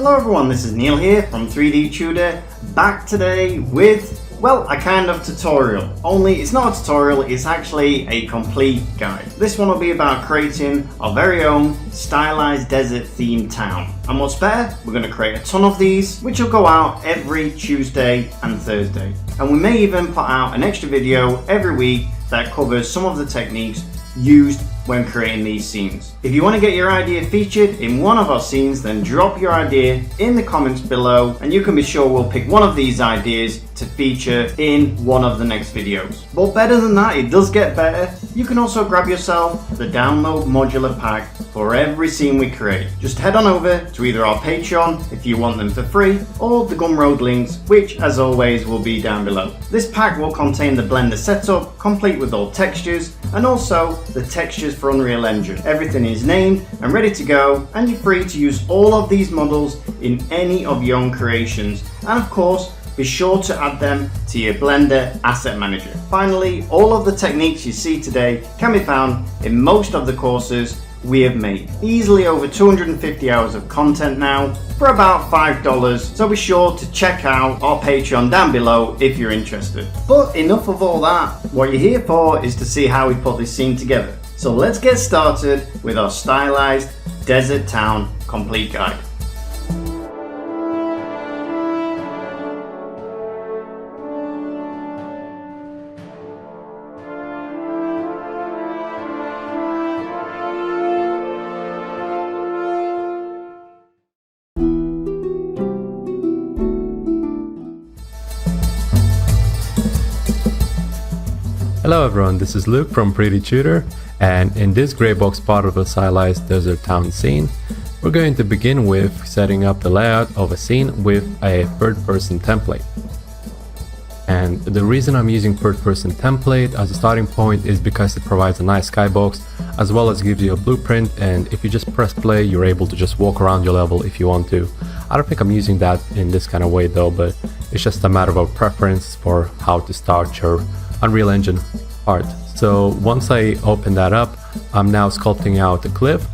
Hello everyone, this is Neil here from 3D Tudor, back today with, well, a kind of tutorial. Only it's not a tutorial, it's actually a complete guide. This one will be about creating our very own stylized desert themed town. And what's better, we're going to create a ton of these, which will go out every Tuesday and Thursday. And we may even put out an extra video every week that covers some of the techniques used when creating these scenes. If you want to get your idea featured in one of our scenes, then drop your idea in the comments below and you can be sure we'll pick one of these ideas to feature in one of the next videos. But better than that, it does get better. You can also grab yourself the download modular pack for every scene we create. Just head on over to either our Patreon if you want them for free, or the Gumroad links, which as always will be down below. This pack will contain the Blender setup, complete with all textures, and also the textures for Unreal Engine. Everything is named and ready to go, and you're free to use all of these models in any of your own creations. And of course, be sure to add them to your Blender Asset Manager. Finally, all of the techniques you see today can be found in most of the courses we have made. Easily over 250 hours of content now for about $5, so be sure to check out our Patreon down below if you're interested. But enough of all that, what you're here for is to see how we put this scene together. So let's get started with our stylized desert town complete guide. Hello everyone, this is Luke from 3D Tudor, and in this grey box part of the stylized desert town scene, we're going to begin with setting up the layout of a scene with a third-person template. And the reason I'm using third-person template as a starting point is because it provides a nice skybox as well as gives you a blueprint, and if you just press play, you're able to just walk around your level if you want to. I don't think I'm using that in this kind of way though, but it's just a matter of preference for how to start your Unreal Engine part. So once I open that up, I'm now sculpting out a cliff,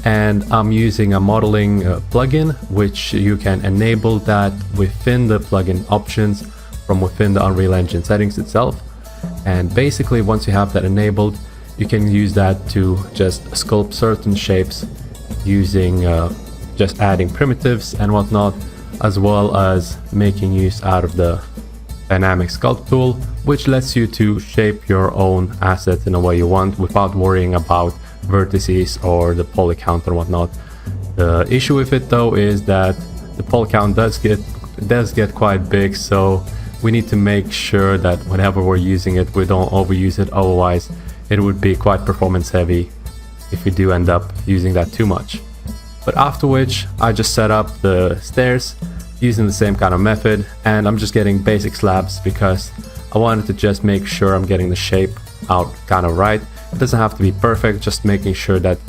and I'm using a modeling plugin, which you can enable that within the plugin options from within the Unreal Engine settings itself. And basically once you have that enabled, you can use that to just sculpt certain shapes using just adding primitives and whatnot, as well as making use out of the dynamic sculpt tool, which lets you to shape your own assets in a way you want without worrying about vertices or the poly count or whatnot. The issue with it though is that the poly count does get quite big, so we need to make sure that whenever we're using it, we don't overuse it, otherwise it would be quite performance heavy if we do end up using that too much. But after which, I just set up the stairs using the same kind of method, and I'm just getting basic slabs because I wanted to just make sure I'm getting the shape out kind of right. It doesn't have to be perfect, just making sure that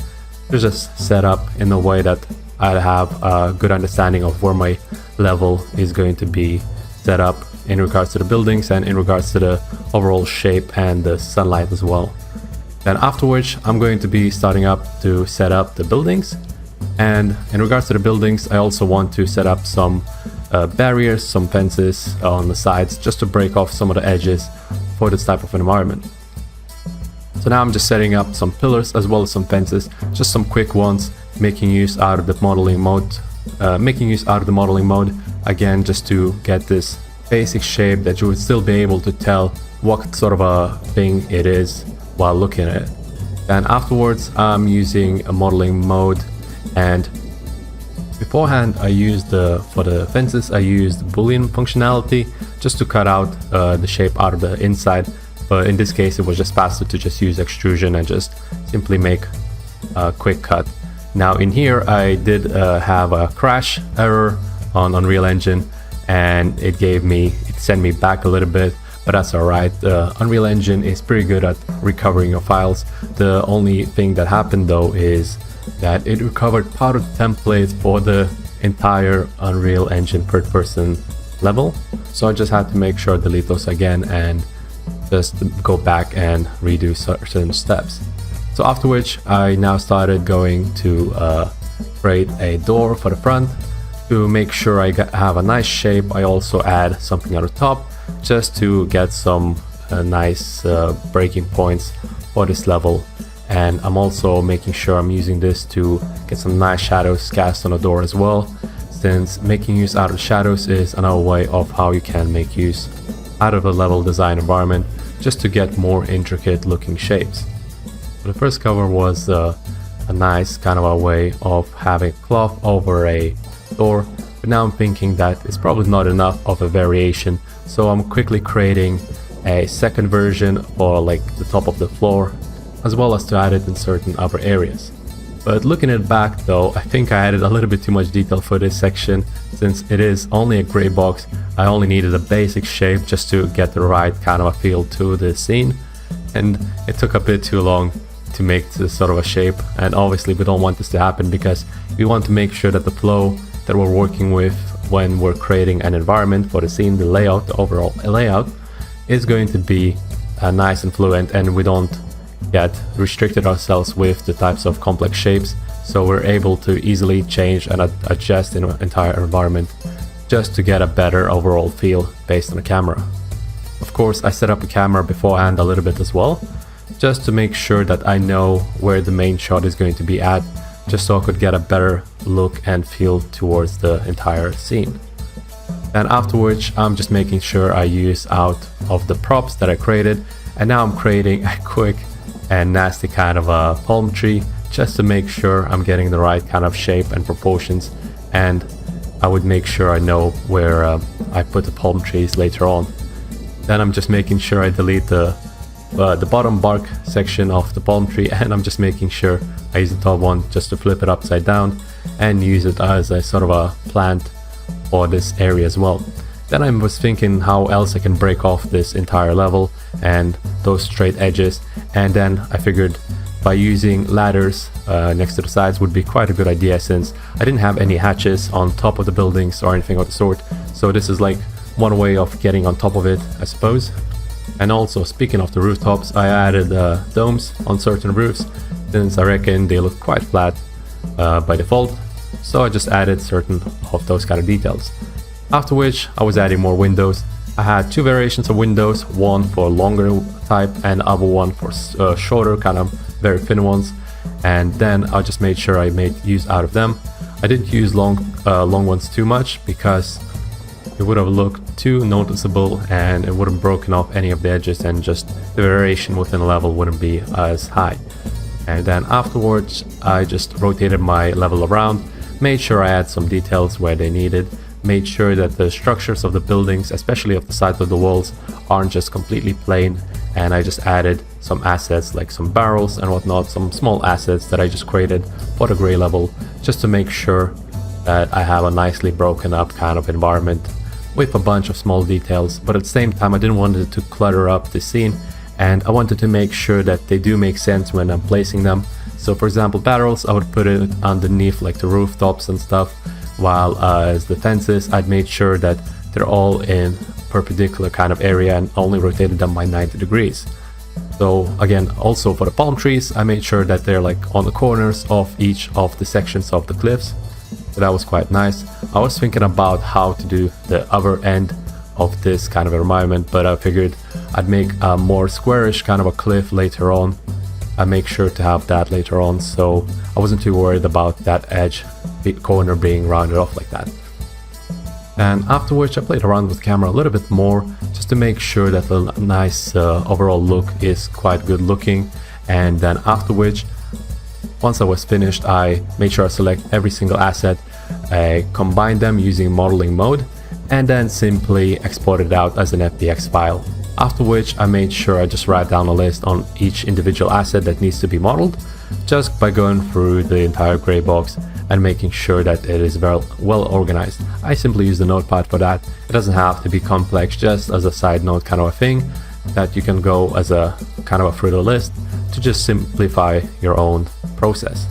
it's just set up in a way that I have a good understanding of where my level is going to be set up in regards to the buildings and in regards to the overall shape and the sunlight as well. Then afterwards, I'm going to be starting up to set up the buildings. And in regards to the buildings, I also want to set up some barriers, some fences on the sides, just to break off some of the edges for this type of environment. So now I'm just setting up some pillars as well as some fences, just some quick ones, making use out of the modeling mode, again, just to get this basic shape that you would still be able to tell what sort of a thing it is while looking at it. And afterwards, I'm using a modeling mode. And beforehand, I used for the fences, I used Boolean functionality just to cut out the shape out of the inside. But in this case, it was just faster to just use extrusion and just simply make a quick cut. Now in here, I did have a crash error on Unreal Engine, and it sent me back a little bit, but that's alright. Unreal Engine is pretty good at recovering your files. The only thing that happened though is that it recovered part of the template for the entire Unreal Engine third person level, so I just had to make sure to delete those again and just go back and redo certain steps. So after which, I now started going to create a door for the front, To make sure I have a nice shape, I also add something on the top just to get some nice breaking points for this level. And I'm also making sure I'm using this to get some nice shadows cast on the door as well, since making use out of shadows is another way of how you can make use out of a level design environment just to get more intricate looking shapes. So the first cover was a nice kind of a way of having cloth over a door, but now I'm thinking that it's probably not enough of a variation, so I'm quickly creating a second version for like the top of the floor, as well as to add it in certain other areas. But looking at it back though, I think I added a little bit too much detail for this section. Since it is only a gray box, I only needed a basic shape just to get the right kind of a feel to the scene, and it took a bit too long to make this sort of a shape. And obviously we don't want this to happen, because we want to make sure that the flow that we're working with when we're creating an environment for the scene, the layout, the overall layout, is going to be nice and fluent, and we don't get restricted ourselves with the types of complex shapes, so we're able to easily change and adjust in an entire environment just to get a better overall feel based on the camera. Of course, I set up the camera beforehand a little bit as well, just to make sure that I know where the main shot is going to be at, just so I could get a better look and feel towards the entire scene. And afterwards, I'm just making sure I use out of the props that I created, and now I'm creating a quick and nasty kind of a palm tree just to make sure I'm getting the right kind of shape and proportions, and I would make sure I know where I put the palm trees later on. Then I'm just making sure I delete the bottom bark section of the palm tree, and I'm just making sure I use the top one just to flip it upside down and use it as a sort of a plant for this area as well. Then I was thinking how else I can break off this entire level and those straight edges, and then I figured by using ladders next to the sides would be quite a good idea, since I didn't have any hatches on top of the buildings or anything of the sort, so this is like one way of getting on top of it, I suppose. And also, speaking of the rooftops, I added domes on certain roofs, since I reckon they look quite flat by default, so I just added certain of those kind of details. After which I was adding more windows. I had two variations of windows, one for longer type and other one for shorter, kind of very thin ones, and then I just made sure I made use out of them. I didn't use long ones too much, because it would have looked too noticeable and it wouldn't broken off any of the edges, and just the variation within the level wouldn't be as high. And then afterwards I just rotated my level around, made sure I add some details where they needed, made sure that the structures of the buildings, especially of the sides of the walls, aren't just completely plain, and I just added some assets like some barrels and whatnot, some small assets that I just created for the gray level, just to make sure that I have a nicely broken up kind of environment with a bunch of small details. But at the same time, I didn't want it to clutter up the scene, and I wanted to make sure that they do make sense when I'm placing them. So for example, barrels, I would put it underneath like the rooftops and stuff, while as the fences, I'd made sure that they're all in perpendicular kind of area and only rotated them by 90 degrees. So again, also for the palm trees, I made sure that they're like on the corners of each of the sections of the cliffs. So that was quite nice. I was thinking about how to do the other end of this kind of environment, but I figured I'd make a more squarish kind of a cliff later on. I make sure to have that later on, so I wasn't too worried about that edge corner being rounded off like that. And afterwards I played around with the camera a little bit more, just to make sure that the nice overall look is quite good looking. And then afterwards, once I was finished, I made sure I select every single asset, combine them using modeling mode, and then simply export it out as an FBX file. After which I made sure I just write down a list on each individual asset that needs to be modeled, just by going through the entire gray box and making sure that it is well organized. I simply use the notepad for that. It doesn't have to be complex, just as a side note kind of a thing that you can go as a kind of a through the list to just simplify your own process.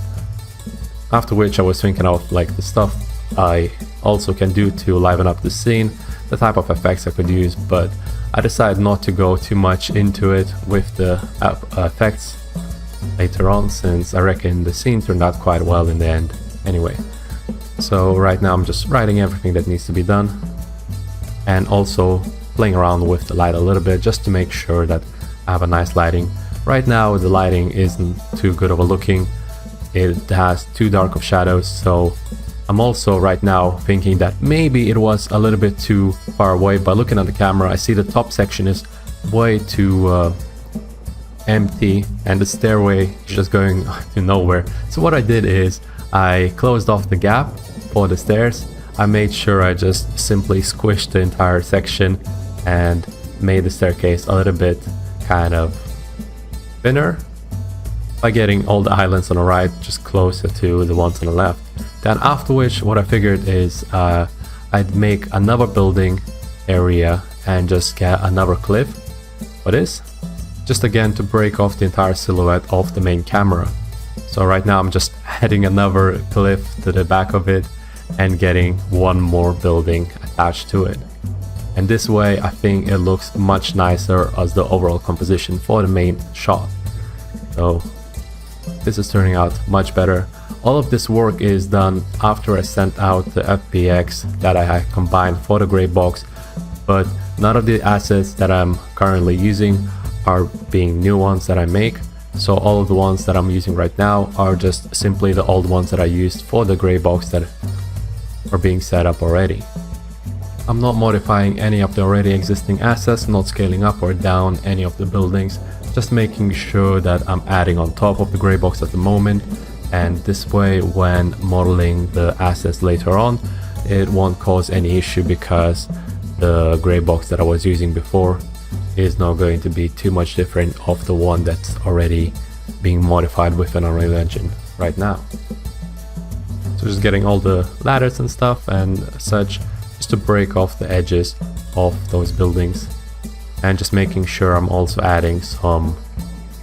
After which I was thinking of like the stuff I also can do to liven up the scene, the type of effects I could use, but I decided not to go too much into it with the effects later on, since I reckon the scene turned out quite well in the end anyway. So right now I'm just writing everything that needs to be done, and also playing around with the light a little bit just to make sure that I have a nice lighting. Right now the lighting isn't too good of a looking. It has too dark of shadows, so I'm also right now thinking that maybe it was a little bit too far away. By looking at the camera, I see the top section is way too empty and the stairway is just going to nowhere. So what I did is I closed off the gap for the stairs. I made sure I just simply squished the entire section and made the staircase a little bit kind of thinner by getting all the islands on the right just closer to the ones on the left. Then after which, what I figured is I'd make another building area and just get another cliff for this, just again to break off the entire silhouette of the main camera. So right now I'm just adding another cliff to the back of it and getting one more building attached to it. And this way I think it looks much nicer as the overall composition for the main shot. So this is turning out much better. All of this work is done after I sent out the FBX that I had combined for the gray box, but none of the assets that I'm currently using are being new ones that I make. So all of the ones that I'm using right now are just simply the old ones that I used for the gray box that are being set up already. I'm not modifying any of the already existing assets, not scaling up or down any of the buildings, just making sure that I'm adding on top of the gray box at the moment, and this way when modeling the assets later on it won't cause any issue, because the gray box that I was using before is not going to be too much different of the one that's already being modified with an Unreal Engine right now. So just getting all the ladders and stuff and such just to break off the edges of those buildings, and just making sure I'm also adding some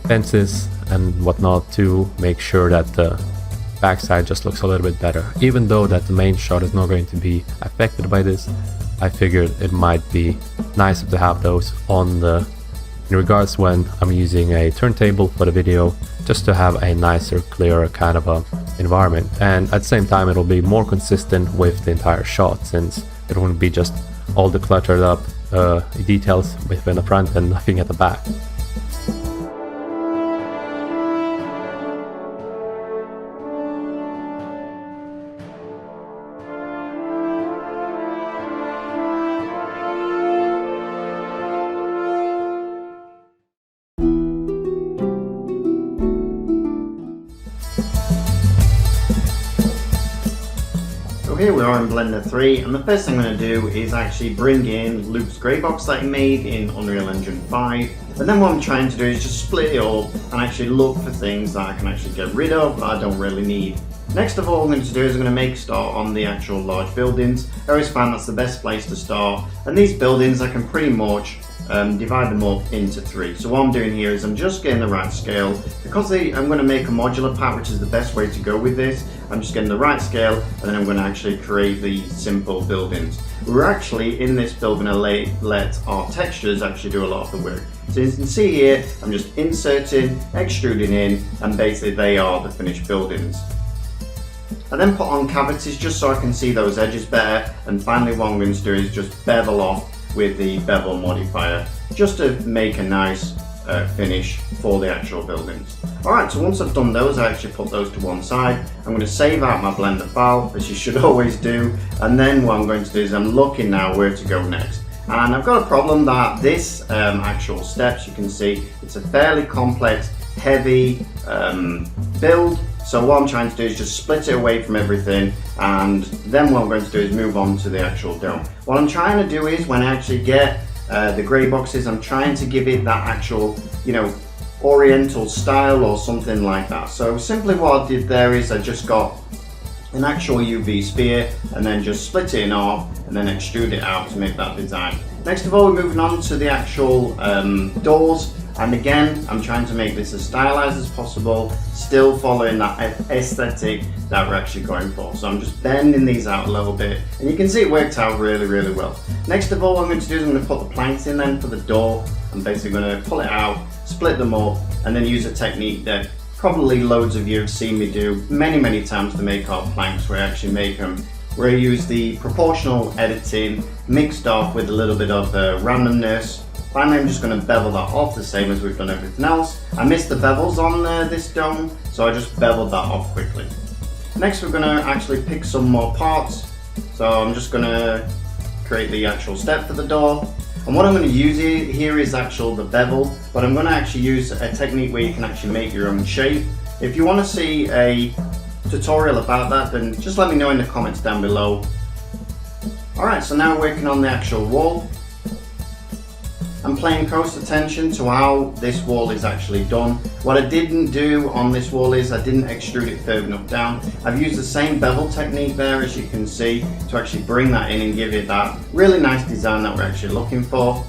fences and whatnot to make sure that the backside just looks a little bit better. Even though that the main shot is not going to be affected by this, I figured it might be nicer to have those on the in regards when I'm using a turntable for the video, just to have a nicer, clearer kind of a environment, and at the same time it'll be more consistent with the entire shot, since it won't be just all the cluttered up details within the front and nothing at the back. Here we are in Blender 3, and the first thing I'm going to do is actually bring in Luke's grey box that he made in Unreal Engine 5, and then what I'm trying to do is just split it up and actually look for things that I can actually get rid of that I don't really need. Next of all, I'm going to do is I'm going to make a start on the actual large buildings. I always find that's the best place to start, and these buildings I can pretty much divide them up into 3. So what I'm doing here is I'm just getting the right scale. Because I'm going to make a modular pack, which is the best way to go with this, I'm just getting the right scale, and then I'm going to actually create these simple buildings. We're actually in this build going to let our textures actually do a lot of the work. So as you can see here, I'm just inserting, extruding in, and basically they are the finished buildings. I then put on cavities just so I can see those edges better, and finally what I'm going to do is just bevel off with the bevel modifier just to make a nice finish for the actual buildings. Alright, so once I've done those, I actually put those to one side. I'm going to save out my Blender file, as you should always do, and then what I'm going to do is I'm looking now where to go next. And I've got a problem that this actual steps, you can see it's a fairly complex, heavy build. So what I'm trying to do is just split it away from everything, and then what I'm going to do is move on to the actual dome. What I'm trying to do is when I actually get the grey boxes, I'm trying to give it that actual, oriental style or something like that. So simply what I did there is I just got an actual UV sphere and then just split it in half and then extrude it out to make that design. Next of all, we're moving on to the actual doors. And again, I'm trying to make this as stylized as possible, still following that aesthetic that we're actually going for. So I'm just bending these out a little bit, and you can see it worked out really, really well. Next of all, what I'm going to do is I'm going to put the planks in then for the door. I'm basically going to pull it out, split them up, and then use a technique that probably loads of you have seen me do many times to make our planks, where I actually make them, where I use the proportional editing mixed off with a little bit of randomness. Finally, I'm just going to bevel that off the same as we've done everything else. I missed the bevels on this dome, so I just beveled that off quickly. Next, we're going to actually pick some more parts. So I'm just going to create the actual step for the door. And what I'm going to use here is the bevel, but I'm going to actually use a technique where you can actually make your own shape. If you want to see a tutorial about that, then just let me know in the comments down below. Alright, so now working on the actual wall. I'm paying close attention to how this wall is actually done. What I didn't do on this wall is I didn't extrude it further enough down. I've used the same bevel technique there, as you can see, to actually bring that in and give it that really nice design that we're actually looking for.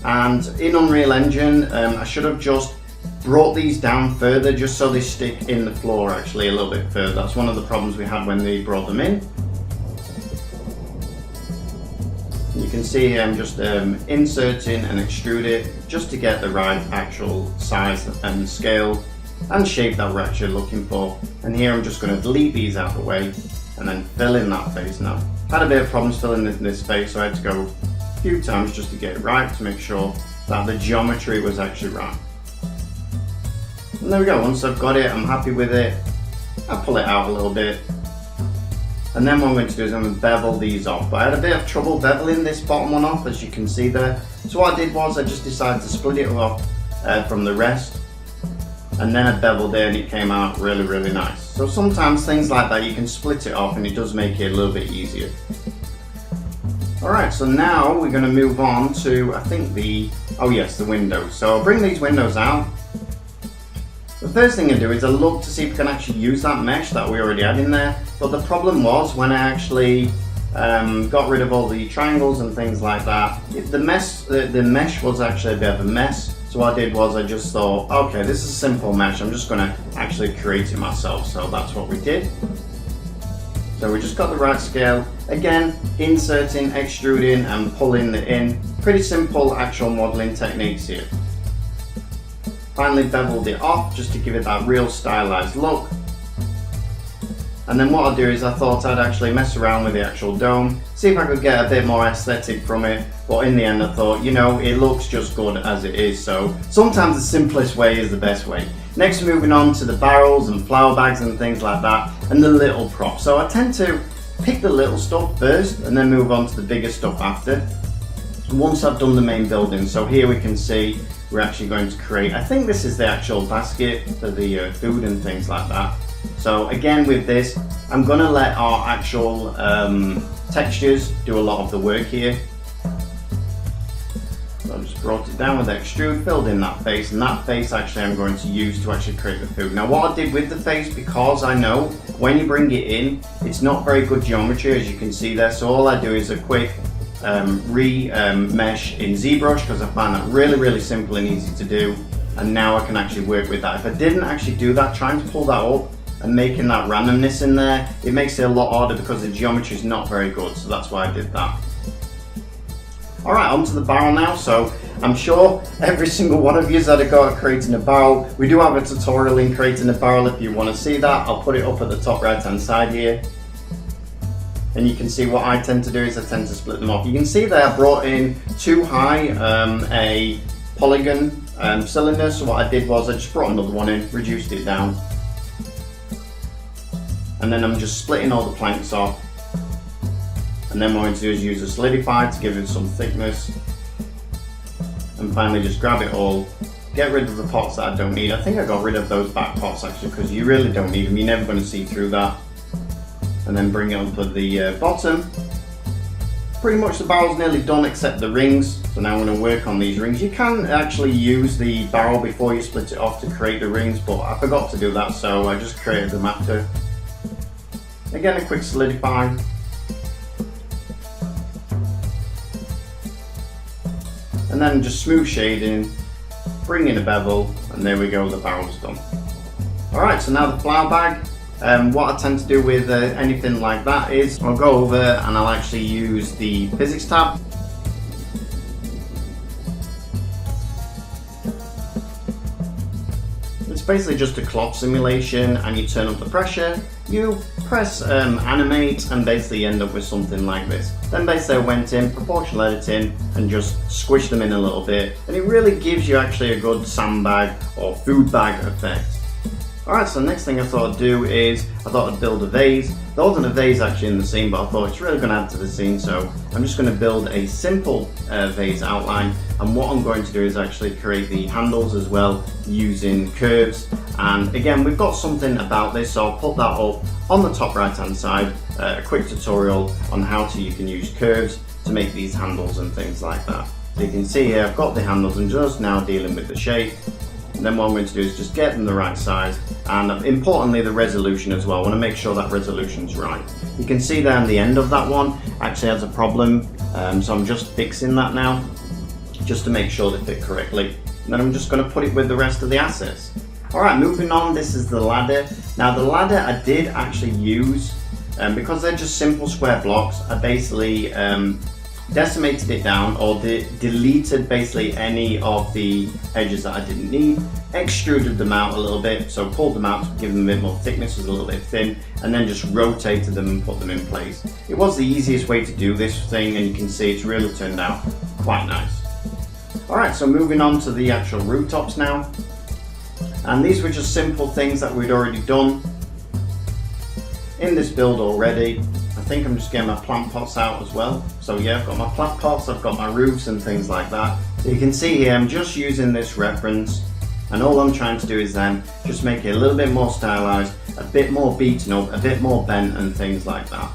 And in Unreal Engine, I should have just brought these down further just so they stick in the floor actually a little bit further. That's one of the problems we had when we brought them in. You can see here I'm just inserting and extrude it just to get the right actual size and scale and shape that we're actually looking for. And here I'm just going to delete these out of the way and then fill in that face now. Had a bit of problems filling in this face, so I had to go a few times just to get it right, to make sure that the geometry was actually right. And there we go, once I've got it, I'm happy with it, I'll pull it out a little bit. And then what I'm going to do is I'm going to bevel these off. But I had a bit of trouble beveling this bottom one off, as you can see there. So what I did was I just decided to split it off from the rest. And then I beveled it and it came out really nice. So sometimes things like that you can split it off and it does make it a little bit easier. Alright, so now we're going to move on to, I think the windows. So I'll bring these windows out. The first thing I do is I look to see if I can actually use that mesh that we already had in there. But the problem was when I actually got rid of all the triangles and things like that, the mesh was actually a bit of a mess. So what I did was I just thought, okay, this is a simple mesh, I'm just going to actually create it myself. So that's what we did. So we just got the right scale. Again, inserting, extruding and pulling it in. Pretty simple actual modeling techniques here. Finally beveled it off just to give it that real stylized look. And then what I'll do is I thought I'd actually mess around with the actual dome, see if I could get a bit more aesthetic from it, but in the end I thought, you know, it looks just good as it is, so sometimes the simplest way is the best way. Next, moving on to the barrels and flower bags and things like that, and the little props. So I tend to pick the little stuff first and then move on to the bigger stuff after, once I've done the main building. So here we can see we're actually going to create, I think this is the actual basket for the food and things like that. So again with this, I'm going to let our actual textures do a lot of the work here. So I just brought it down with extrude, filled in that face, and that face actually I'm going to use to actually create the food. Now what I did with the face, because I know when you bring it in, it's not very good geometry, as you can see there, so all I do is a quick mesh in Zbrush, because I find that really simple and easy to do, and now I can actually work with that. If I didn't actually do that, trying to pull that up and making that randomness in there, it makes it a lot harder because the geometry is not very good, so that's why I did that. Alright, onto the barrel now. So I'm sure every single one of you has had a go at creating a barrel. We do have a tutorial in creating a barrel if you want to see that. I'll put it up at the top right hand side here. And you can see what I tend to do is I tend to split them off. You can see there I brought in too high a polygon cylinder, so what I did was I just brought another one in, reduced it down. And then I'm just splitting all the planks off. And then what I'm going to do is use a solidify to give it some thickness. And finally just grab it all, get rid of the pots that I don't need. I think I got rid of those back pots actually, because you really don't need them, you're never going to see through that. And then bring it onto the bottom. Pretty much the barrel's nearly done except the rings, so now I'm going to work on these rings. You can actually use the barrel before you split it off to create the rings, but I forgot to do that, so I just created them after. Again, a quick solidify. And then just smooth shading, bring in a bevel, and there we go, the barrel's done. Alright, so now the flower bag. What I tend to do with anything like that is I'll go over and I'll actually use the physics tab. It's basically just a cloth simulation, and you turn up the pressure, you press animate, and basically end up with something like this. Then basically I went in proportional editing and just squished them in a little bit, and it really gives you actually a good sandbag or food bag effect. Alright, so the next thing I thought I'd do is, I thought I'd build a vase. There wasn't a vase actually in the scene, but I thought it's really going to add to the scene, so I'm just going to build a simple vase outline, and what I'm going to do is actually create the handles as well using curves. And again, we've got something about this, so I'll put that up on the top right hand side, a quick tutorial on how you can use curves to make these handles and things like that. So you can see here I've got the handles and just now dealing with the shape. And then what I'm going to do is just get them the right size, and importantly the resolution as well. I want to make sure that resolution's right. You can see there on the end of that one actually has a problem, so I'm just fixing that now just to make sure they fit correctly. And then I'm just going to put it with the rest of the assets. Alright, moving on, this is the ladder. Now the ladder I did actually use, because they're just simple square blocks, I basically decimated it down, or deleted basically any of the edges that I didn't need, extruded them out a little bit, so pulled them out to give them a bit more thickness, was a little bit thin, and then just rotated them and put them in place. It was the easiest way to do this thing, and you can see it's really turned out quite nice. Alright, so moving on to the actual rooftops now, and these were just simple things that we'd already done in this build already. I think I'm just getting my plant pots out as well. So yeah, I've got my plant pots, I've got my roofs and things like that. So you can see here, I'm just using this reference, and all I'm trying to do is then just make it a little bit more stylized, a bit more beaten up, a bit more bent and things like that.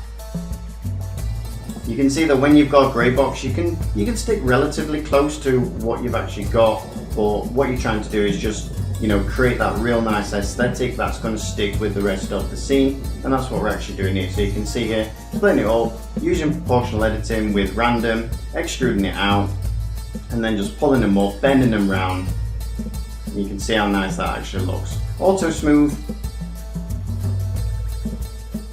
You can see that when you've got a grey box, you can stick relatively close to what you've actually got, but what you're trying to do is just, you know, create that real nice aesthetic that's going to stick with the rest of the scene, and that's what we're actually doing here. So you can see here, splitting it all, using proportional editing with random, extruding it out, and then just pulling them up, bending them round. And you can see how nice that actually looks. Auto smooth,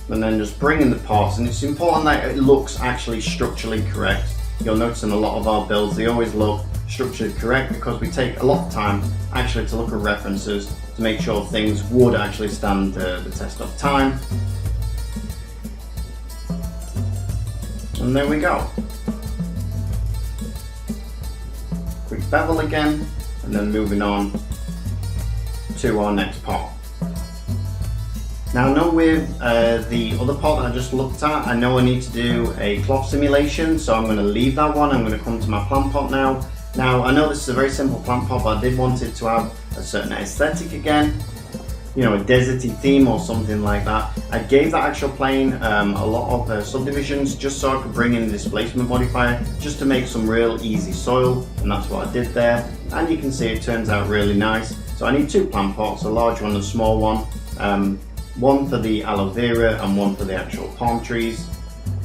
and then just bringing the parts, and it's important that it looks actually structurally correct. You'll notice in a lot of our builds, they always look structured correct because we take a lot of time actually to look at references to make sure things would actually stand the test of time. And there we go. Quick bevel again, and then moving on to our next part. Now I know with the other part that I just looked at, I know I need to do a cloth simulation, so I'm going to leave that one. I'm going to come to my plant pot now. Now I know this is a very simple plant pot, but I did want it to have a certain aesthetic again, you know, a deserty theme or something like that. I gave that actual plane a lot of subdivisions just so I could bring in a displacement modifier just to make some real easy soil, and that's what I did there. And you can see it turns out really nice. So I need two plant pots, a large one and a small one. One for the aloe vera and one for the actual palm trees.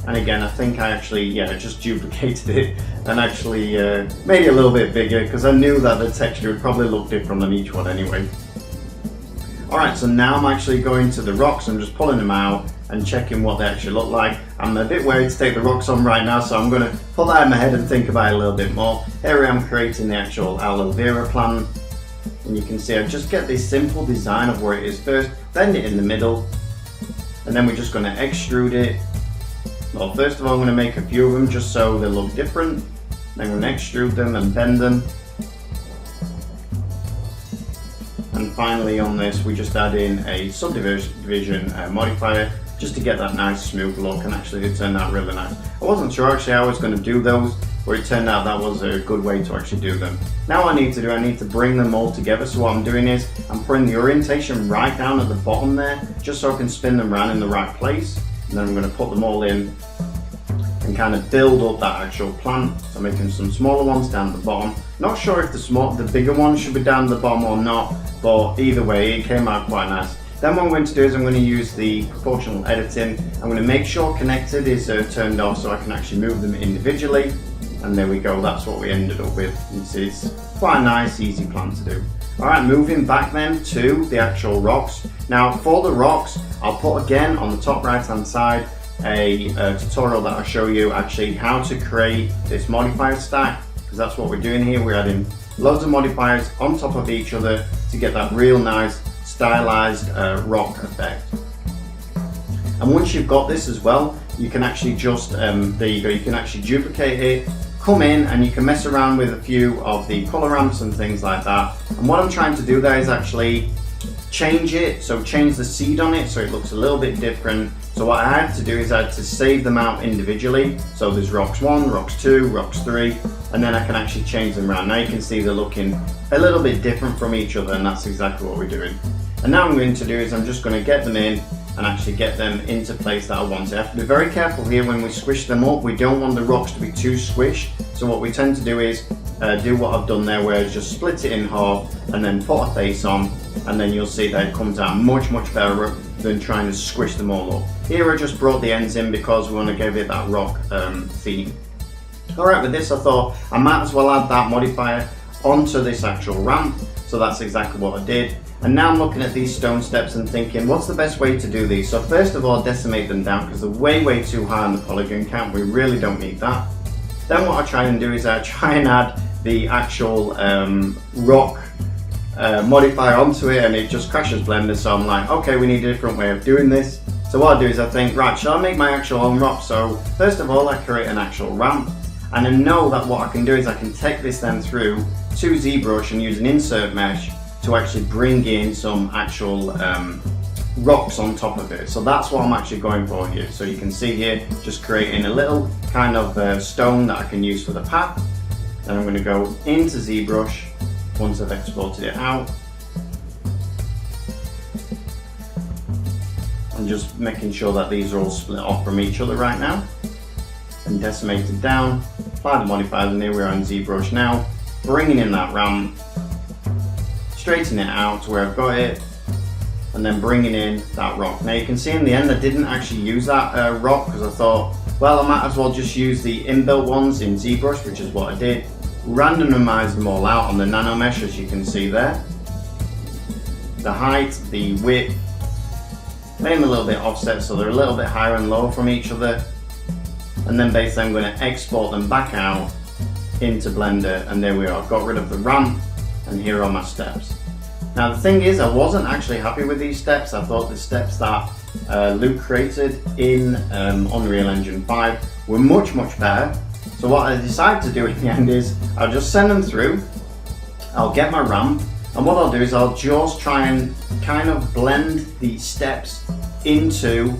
And again, I think I actually, just duplicated it and actually made it a little bit bigger because I knew that the texture would probably look different on each one anyway. Alright, so now I'm actually going to the rocks. I'm just pulling them out and checking what they actually look like. I'm a bit wary to take the rocks on right now, so I'm going to put that in my head and think about it a little bit more. Here I am creating the actual aloe vera plant. And you can see I just get this simple design of where it is first, bend it in the middle, and then we're just going to extrude it. Well, first of all I'm going to make a few of them just so they look different. Then we're going to extrude them and bend them. And finally on this we just add in a subdivision modifier just to get that nice smooth look, and actually it turned out really nice. I wasn't sure actually how I was going to do those, but it turned out that was a good way to actually do them. Now what I need to bring them all together, so what I'm doing is I'm putting the orientation right down at the bottom there just so I can spin them around in the right place, and then I'm going to put them all in and kind of build up that actual plant. So I'm making some smaller ones down at the bottom. Not sure if the bigger ones should be down at the bottom or not, but either way it came out quite nice. Then what I'm going to do is I'm going to use the proportional editing. I'm going to make sure connected is turned off so I can actually move them individually. And there we go, that's what we ended up with. You see, it's quite a nice, easy plan to do. Alright, moving back then to the actual rocks. Now for the rocks, I'll put again on the top right hand side a tutorial that I'll show you actually how to create this modifier stack, because that's what we're doing here. We're adding loads of modifiers on top of each other to get that real nice stylized rock effect. And once you've got this as well, you can actually just, there you go, you can actually duplicate it, come in and you can mess around with a few of the color ramps and things like that. And what I'm trying to do there is actually change it, so change the seed on it so it looks a little bit different. So what I had to do is I had to save them out individually. So there's rocks 1, rocks 2, rocks 3, and then I can actually change them around. Now you can see they're looking a little bit different from each other, and that's exactly what we're doing. And now what I'm going to do is I'm just going to get them in and actually get them into place that I want. I have to be very careful here when we squish them up. We don't want the rocks to be too squished. So what we tend to do is do what I've done there, where I just split it in half and then put a face on, and then you'll see that it comes out much better than trying to squish them all up. Here I just brought the ends in because we want to give it that rock theme. Alright, with this I thought I might as well add that modifier onto this actual ramp, so that's exactly what I did. And now I'm looking at these stone steps and thinking, what's the best way to do these? So first of all, decimate them down because they're way too high on the polygon count. We really don't need that. Then what I try and do is I try and add the actual rock modifier onto it, and it just crashes Blender. So I'm like, okay, we need a different way of doing this. So what I do is I think, right, shall I make my actual own rock? So first of all, I create an actual ramp, and I know that what I can do is I can take this then through to Zbrush and use an insert mesh to actually bring in some actual rocks on top of it. So that's what I'm actually going for here. So you can see here, just creating a little kind of stone that I can use for the path. Then I'm going to go into Zbrush once I've exported it out. I'm just making sure that these are all split off from each other right now. And decimated down, apply the modifiers, and here we are in Zbrush now, bringing in that ramp, straighten it out to where I've got it, and then bringing in that rock. Now you can see in the end I didn't actually use that rock because I thought, well, I might as well just use the inbuilt ones in Zbrush, which is what I did. Randomize them all out on the nano mesh, as you can see there. The height, the width, made them a little bit offset so they're a little bit higher and lower from each other. And then basically I'm going to export them back out into Blender, and there we are. Got rid of the ramp, and here are my steps. Now the thing is, I wasn't actually happy with these steps. I thought the steps that Luke created in Unreal Engine 5 were much better. So what I decided to do in the end is I'll just send them through, I'll get my ramp, and what I'll do is I'll just try and kind of blend the steps into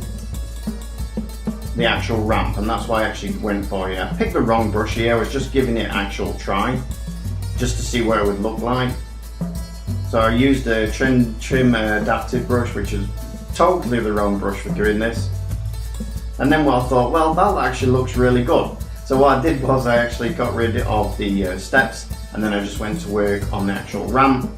the actual ramp, and that's why I actually went for it. I picked the wrong brush here. I was just giving it an actual try just to see what it would look like. So I used a trim adaptive brush, which is totally the wrong brush for doing this. And then what I thought, well, that actually looks really good. So what I did was I actually got rid of the steps, and then I just went to work on the actual ramp.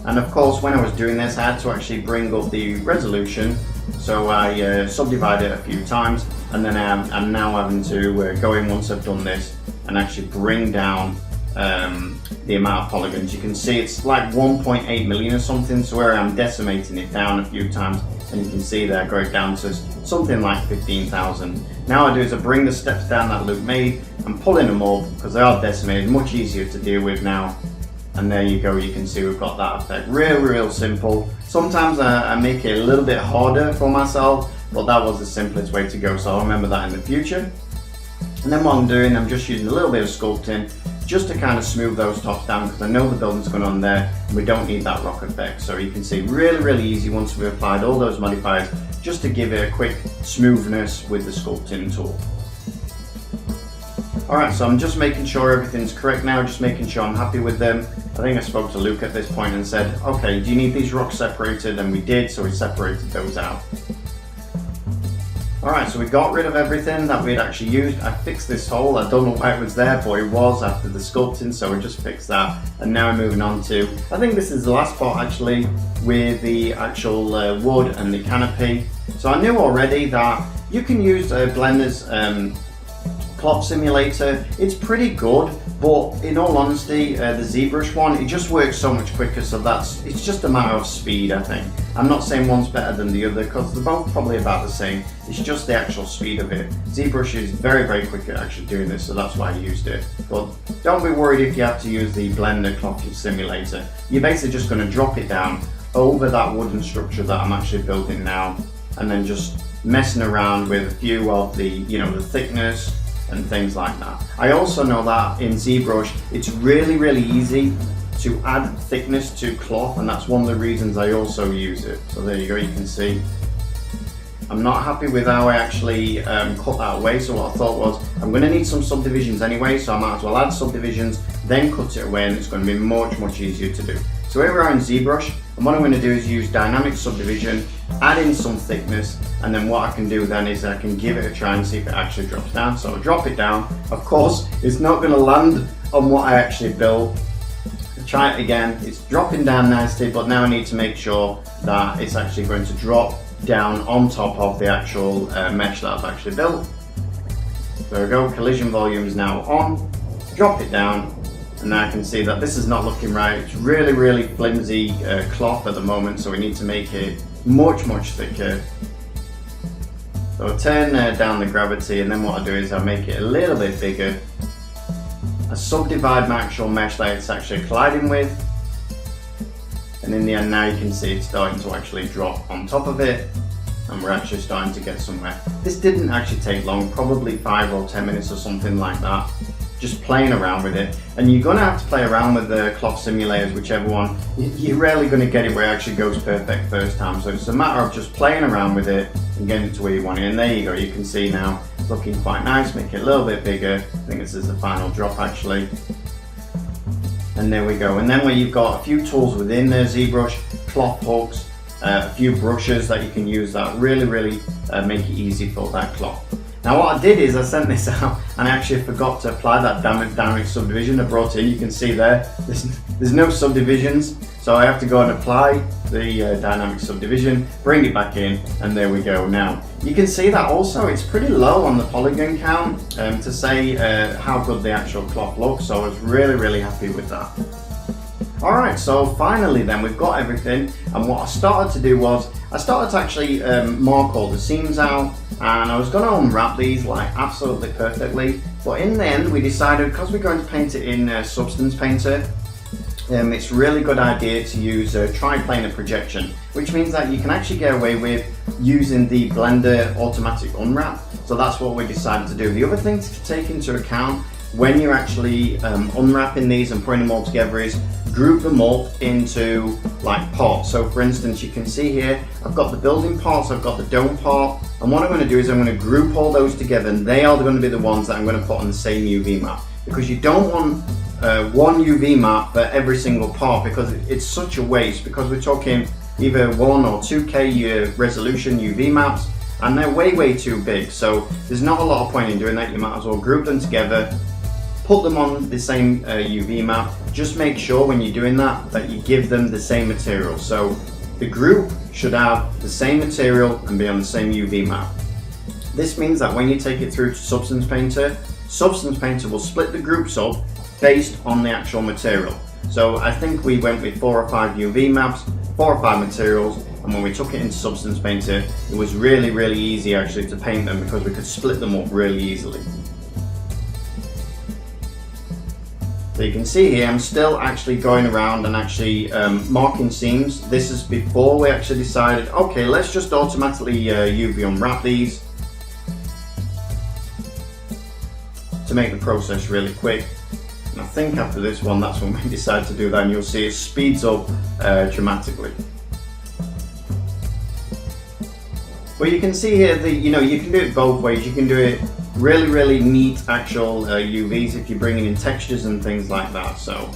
And of course, when I was doing this, I had to actually bring up the resolution. So I subdivided it a few times, and then I'm now having to go in once I've done this and actually bring down the amount of polygons. You can see it's like 1.8 million or something, so where I'm decimating it down a few times, and you can see there go down to something like 15,000. Now what I do is I bring the steps down that Luke made and pulling them up because they are decimated, much easier to deal with now. And there you go, you can see we've got that effect. Real simple. Sometimes I make it a little bit harder for myself, but that was the simplest way to go, so I'll remember that in the future. And then what I'm doing, I'm just using a little bit of sculpting just to kind of smooth those tops down, because I know the building's going on there and we don't need that rock effect. So you can see really easy once we've applied all those modifiers, just to give it a quick smoothness with the sculpting tool. Alright, so I'm just making sure everything's correct now, just making sure I'm happy with them. I think I spoke to Luke at this point and said, okay, do you need these rocks separated? And we did, so we separated those out. Alright, so we got rid of everything that we had actually used. I fixed this hole. I don't know why it was there, but it was after the sculpting, so we just fixed that. And now we're moving on to, I think this is the last part actually, with the actual wood and the canopy. So I knew already that you can use Blender's cloth simulator, it's pretty good, but in all honesty, the Zbrush one, it just works so much quicker, so it's just a matter of speed, I think. I'm not saying one's better than the other, because they're both probably about the same. It's just the actual speed of it. Zbrush is very, very quick at actually doing this, so that's why I used it. But don't be worried if you have to use the Blender cloth simulator. You're basically just going to drop it down over that wooden structure that I'm actually building now, and then just messing around with a few of the, the thickness and things like that. I also know that in Zbrush, it's really, really easy to add thickness to cloth, and that's one of the reasons I also use it. So there you go, you can see. I'm not happy with how I actually cut that away, so what I thought was, I'm going to need some subdivisions anyway, so I might as well add subdivisions, then cut it away, and it's going to be much, much easier to do. So here we are in Zbrush, and what I'm going to do is use dynamic subdivision, add in some thickness, and then what I can do then is I can give it a try and see if it actually drops down. So I'll drop it down. Of course, it's not going to land on what I actually built. Try it again. It's dropping down nicely, but now I need to make sure that it's actually going to drop down on top of the actual mesh that I've actually built. There we go, collision volume is now on. Drop it down. And now I can see that this is not looking right. It's really, really flimsy cloth at the moment, so we need to make it much, much thicker. So I'll turn down the gravity, and then what I do is I make it a little bit bigger. I subdivide my actual mesh that it's actually colliding with. And in the end now you can see it's starting to actually drop on top of it, and we're actually starting to get somewhere. This didn't actually take long, probably 5 or 10 minutes or something like that. Just playing around with it, and you're going to have to play around with the cloth simulators, whichever one. You're rarely going to get it where it actually goes perfect first time, so it's a matter of just playing around with it and getting it to where you want it. And there you go, you can see now it's looking quite nice. Make it a little bit bigger. I think this is the final drop actually, and there we go. And then where you've got a few tools within there, ZBrush, cloth hooks, a few brushes that you can use that really make it easy for that cloth. Now what I did is I sent this out and I actually forgot to apply that dynamic subdivision. I brought in, you can see there's no subdivisions, so I have to go and apply the dynamic subdivision, bring it back in, and there we go. Now you can see that also it's pretty low on the polygon count to say how good the actual cloth looks, so I was really happy with that. Alright, so finally then we've got everything, and what I started to do was I started to actually mark all the seams out, and I was going to unwrap these like absolutely perfectly, but in the end we decided, because we're going to paint it in Substance Painter, it's a really good idea to use triplanar projection, which means that you can actually get away with using the Blender automatic unwrap. So that's what we decided to do. The other thing to take into account when you're actually unwrapping these and putting them all together is group them up into like parts. So for instance, you can see here I've got the building parts, I've got the dome part, and what I'm going to do is I'm going to group all those together, and they are going to be the ones that I'm going to put on the same UV map, because you don't want one UV map for every single part, because it's such a waste, because we're talking either 1 or 2K resolution UV maps, and they're way too big, so there's not a lot of point in doing that. You might as well group them together, put them on the same UV map. Just make sure when you're doing that you give them the same material. So the group should have the same material and be on the same UV map. This means that when you take it through to Substance Painter will split the groups up based on the actual material. So I think we went with 4 or 5 UV maps, 4 or 5 materials, and when we took it into Substance Painter, it was really easy actually to paint them, because we could split them up really easily. So you can see here I'm still actually going around and actually marking seams. This is before we actually decided, okay, let's just automatically UV unwrap these to make the process really quick. And I think after this one, that's when we decide to do that, and you'll see it speeds up dramatically. But you can see here that you can do it both ways. You can do it really neat actual UVs if you're bringing in textures and things like that. So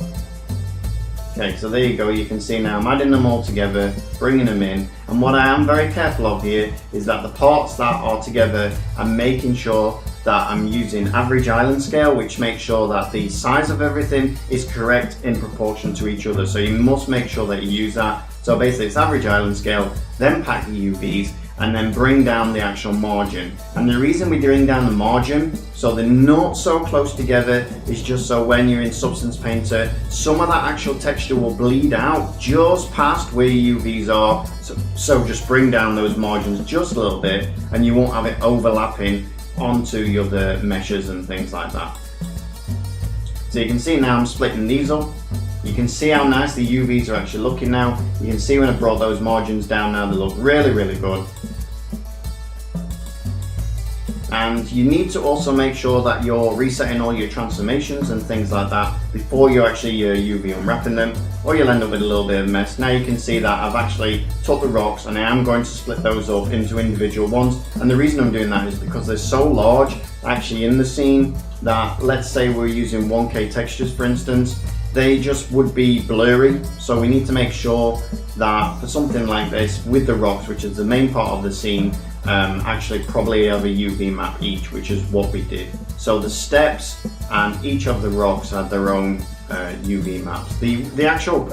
okay, so there you go. You can see now I'm adding them all together, bringing them in, and what I am very careful of here is that the parts that are together, I'm making sure that I'm using average island scale, which makes sure that the size of everything is correct in proportion to each other. So you must make sure that you use that. So basically it's average island scale, then pack the UVs, and then bring down the actual margin. And the reason we bring down the margin so they're not so close together is just so when you're in Substance Painter, some of that actual texture will bleed out just past where your UVs are. So just bring down those margins just a little bit and you won't have it overlapping onto your other meshes and things like that. So you can see now I'm splitting these up. You can see how nice the UVs are actually looking now. You can see when I brought those margins down now, they look really, really good. And you need to also make sure that you're resetting all your transformations and things like that before you actually UV unwrapping them, or you'll end up with a little bit of a mess. Now you can see that I've actually took the rocks and I am going to split those up into individual ones. And the reason I'm doing that is because they're so large actually in the scene that, let's say we're using 1K textures for instance, they just would be blurry. So we need to make sure that for something like this with the rocks, which is the main part of the scene, actually probably have a UV map each, which is what we did. So the steps and each of the rocks had their own UV maps. The actual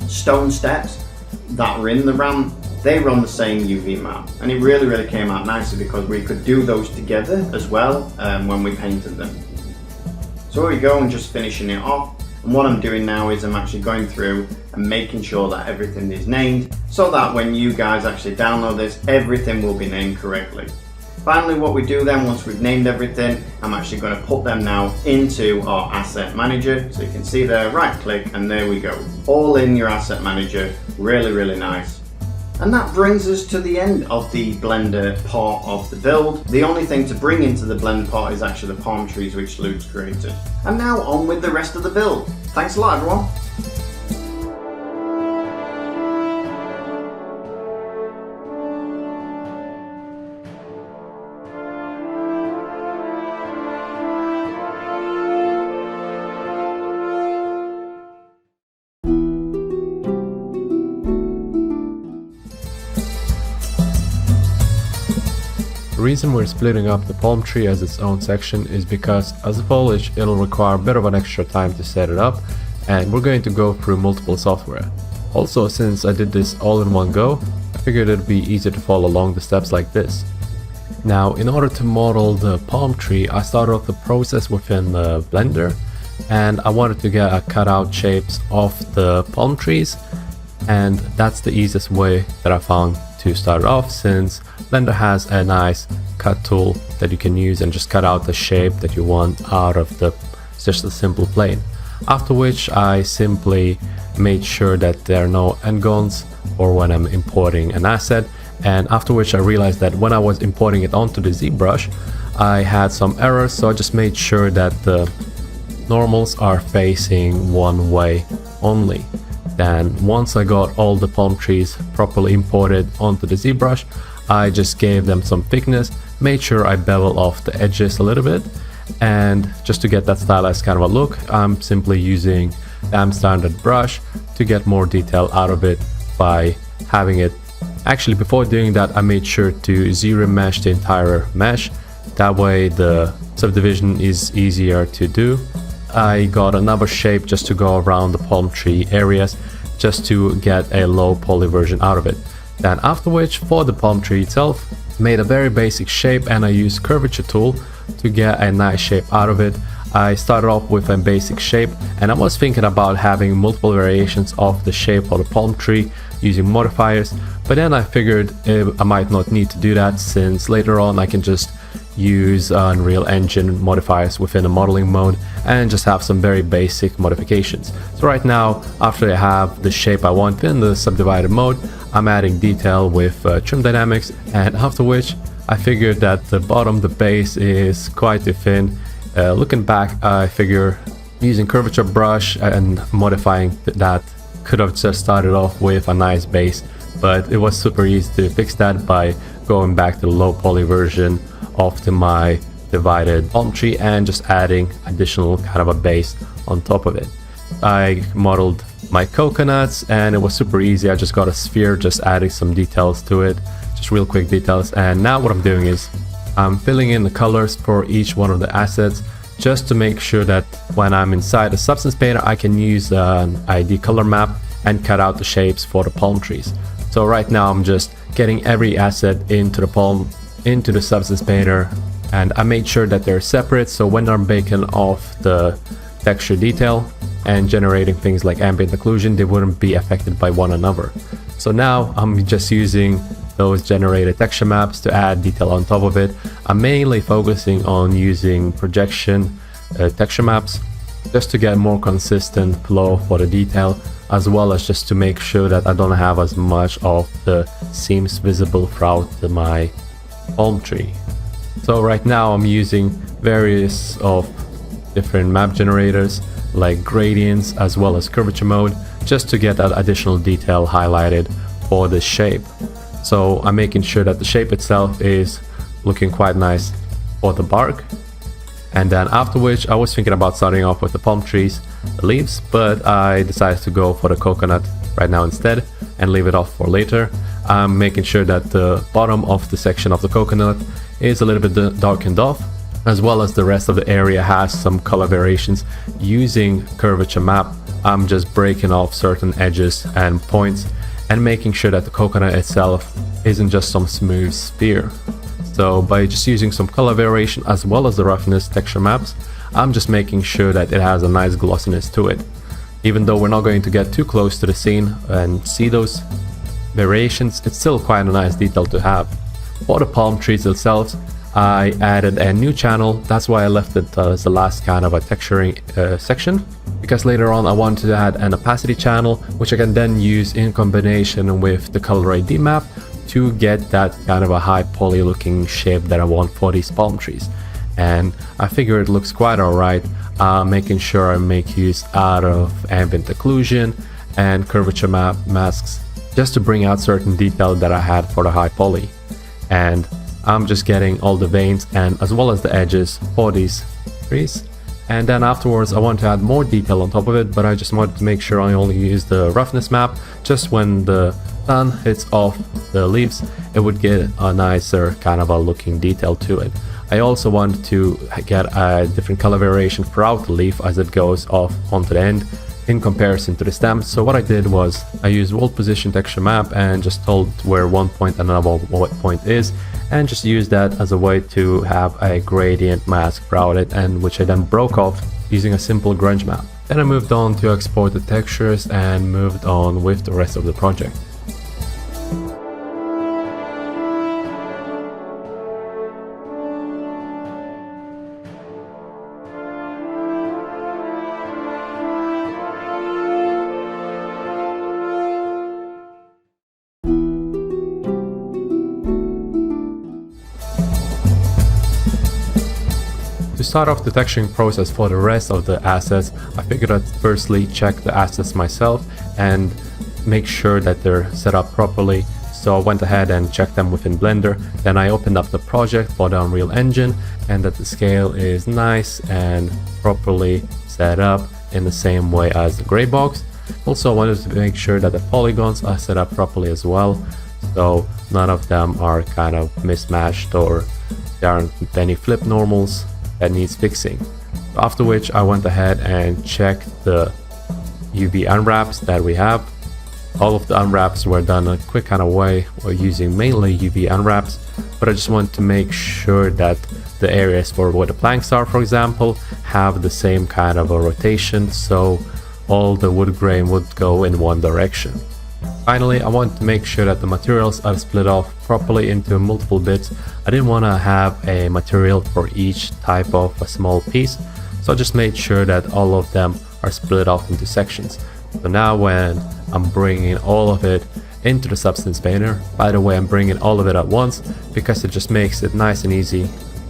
stone steps that were in the ramp, they run the same UV map, and it really, really came out nicely because we could do those together as well when we painted them. So here we go, and just finishing it off. And what I'm doing now is I'm actually going through and making sure that everything is named so that when you guys actually download this, everything will be named correctly. Finally, what we do then, once we've named everything, I'm actually going to put them now into our asset manager. So you can see there, right click, and there we go. All in your asset manager. Really, really nice. And that brings us to the end of the Blender part of the build. The only thing to bring into the blend part is actually the palm trees which Luke's created. And now on with the rest of the build. Thanks a lot, everyone. The reason we're splitting up the palm tree as its own section is because as a foliage it'll require a bit of an extra time to set it up, and we're going to go through multiple software. Also, since I did this all in one go, I figured it'd be easier to follow along the steps like this. Now, in order to model the palm tree, I started off the process within the Blender, and I wanted to get a cutout shapes of the palm trees, and that's the easiest way that I found to start off, since Blender has a nice cut tool that you can use and just cut out the shape that you want out of just a simple plane. After which I simply made sure that there are no endgons or when I'm importing an asset, and after which I realized that when I was importing it onto the Zbrush I had some errors, so I just made sure that the normals are facing one way only. Then once I got all the palm trees properly imported onto the Zbrush, I just gave them some thickness, made sure I bevel off the edges a little bit, and just to get that stylized kind of a look, I'm simply using the standard brush to get more detail out of it by having it. Actually, before doing that, I made sure to zero mesh the entire mesh. That way the subdivision is easier to do. I got another shape just to go around the palm tree areas, just to get a low poly version out of it. Then after which, for the palm tree itself, made a very basic shape, and I used curvature tool to get a nice shape out of it. I started off with a basic shape, and I was thinking about having multiple variations of the shape of the palm tree using modifiers, but then I figured I might not need to do that, since later on I can just use Unreal Engine modifiers within the modeling mode and just have some very basic modifications. So right now, after I have the shape I want in the subdivided mode, I'm adding detail with trim dynamics, and after which I figured that the bottom, the base is quite thin. Looking back, I figure using curvature brush and modifying that could have just started off with a nice base, but it was super easy to fix that by going back to the low poly version of my divided palm tree and just adding additional kind of a base on top of it. I modeled my coconuts and it was super easy. I just got a sphere, just adding some details to it, just real quick details. And now what I'm doing is I'm filling in the colors for each one of the assets, just to make sure that when I'm inside the Substance Painter I can use an ID color map and cut out the shapes for the palm trees. So right now I'm just getting every asset into the Substance Painter, and I made sure that they're separate, so when I'm baking off the texture detail and generating things like ambient occlusion, they wouldn't be affected by one another. So now I'm just using those generated texture maps to add detail on top of it. I'm mainly focusing on using projection texture maps just to get more consistent flow for the detail, as well as just to make sure that I don't have as much of the seams visible throughout my palm tree. So right now I'm using various of different map generators like gradients as well as curvature mode, just to get that additional detail highlighted for the shape. So I'm making sure that the shape itself is looking quite nice for the bark. And then after which I was thinking about starting off with the palm trees, the leaves, but I decided to go for the coconut right now instead and leave it off for later. I'm making sure that the bottom of the section of the coconut is a little bit darkened off, as well as the rest of the area has some color variations. Using curvature map, I'm just breaking off certain edges and points and making sure that the coconut itself isn't just some smooth sphere. So by just using some color variation as well as the roughness texture maps, I'm just making sure that it has a nice glossiness to it. Even though we're not going to get too close to the scene and see those variations, it's still quite a nice detail to have. For the palm trees themselves, I added a new channel. That's why I left it as the last kind of a texturing section, because later on I wanted to add an opacity channel, which I can then use in combination with the color ID map to get that kind of a high poly looking shape that I want for these palm trees. And I figure it looks quite alright, making sure I make use out of ambient occlusion and curvature masks just to bring out certain detail that I had for the high poly. And I'm just getting all the veins and as well as the edges for these trees. And then afterwards I want to add more detail on top of it, but I just wanted to make sure I only use the roughness map. Just when the sun hits off the leaves, it would get a nicer kind of a looking detail to it. I also wanted to get a different color variation throughout the leaf as it goes off onto the end in comparison to the stem. So what I did was I used world position texture map and just told where one point and another point is, and just used that as a way to have a gradient mask throughout it, and which I then broke off using a simple grunge map. Then I moved on to export the textures and moved on with the rest of the project. To start off the texturing process for the rest of the assets, I figured I'd firstly check the assets myself and make sure that they're set up properly. So I went ahead and checked them within Blender. Then I opened up the project for the Unreal Engine, and that the scale is nice and properly set up in the same way as the gray box. Also, I wanted to make sure that the polygons are set up properly as well, so none of them are kind of mismatched or there aren't any flip normals that needs fixing. After which I went ahead and checked the UV unwraps that we have. All of the unwraps were done a quick kind of way, or using mainly UV unwraps, but I just want to make sure that the areas for where the planks are, for example, have the same kind of a rotation, so all the wood grain would go in one direction. Finally, I want to make sure that the materials are split off properly into multiple bits. I didn't want to have a material for each type of a small piece, so I just made sure that all of them are split off into sections. So now when I'm bringing all of it into the Substance Painter, by the way, I'm bringing all of it at once because it just makes it nice and easy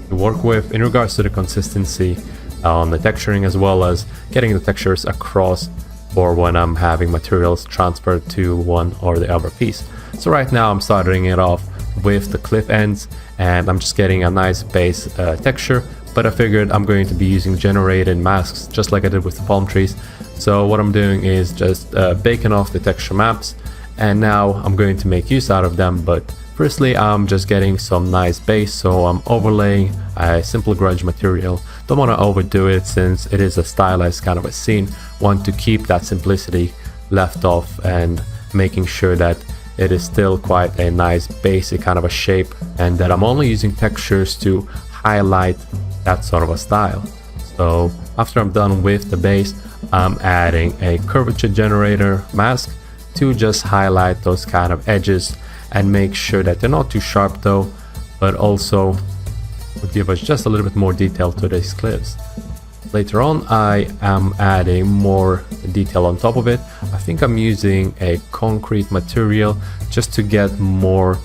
to work with in regards to the consistency on the texturing, as well as getting the textures across for when I'm having materials transferred to one or the other piece. So right now I'm starting it off with the cliff ends, and I'm just getting a nice base texture, but I figured I'm going to be using generated masks just like I did with the palm trees. So what I'm doing is just baking off the texture maps, and now I'm going to make use out of them. But firstly, I'm just getting some nice base, so I'm overlaying a simple grunge material. Don't want to overdo it since it is a stylized kind of a scene. Want to keep that simplicity left off and making sure that it is still quite a nice basic kind of a shape, and that I'm only using textures to highlight that sort of a style. So after I'm done with the base, I'm adding a curvature generator mask to just highlight those kind of edges and make sure that they're not too sharp though, but also would give us just a little bit more detail to these cliffs. Later on, I am adding more detail on top of it. I think I'm using a concrete material just to get more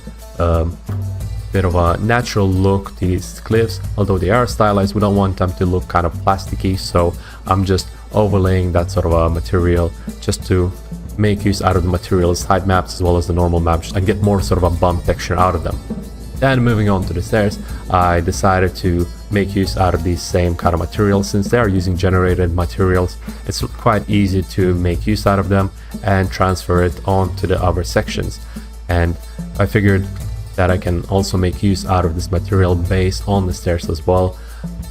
bit of a natural look to these cliffs. Although they are stylized, we don't want them to look kind of plasticky, so I'm just overlaying that sort of a material just to make use out of the material's side maps as well as the normal maps and get more sort of a bump texture out of them. Then moving on to the stairs, I decided to make use out of these same kind of materials. Since they are using generated materials, it's quite easy to make use out of them and transfer it onto the other sections. And I figured that I can also make use out of this material base on the stairs as well.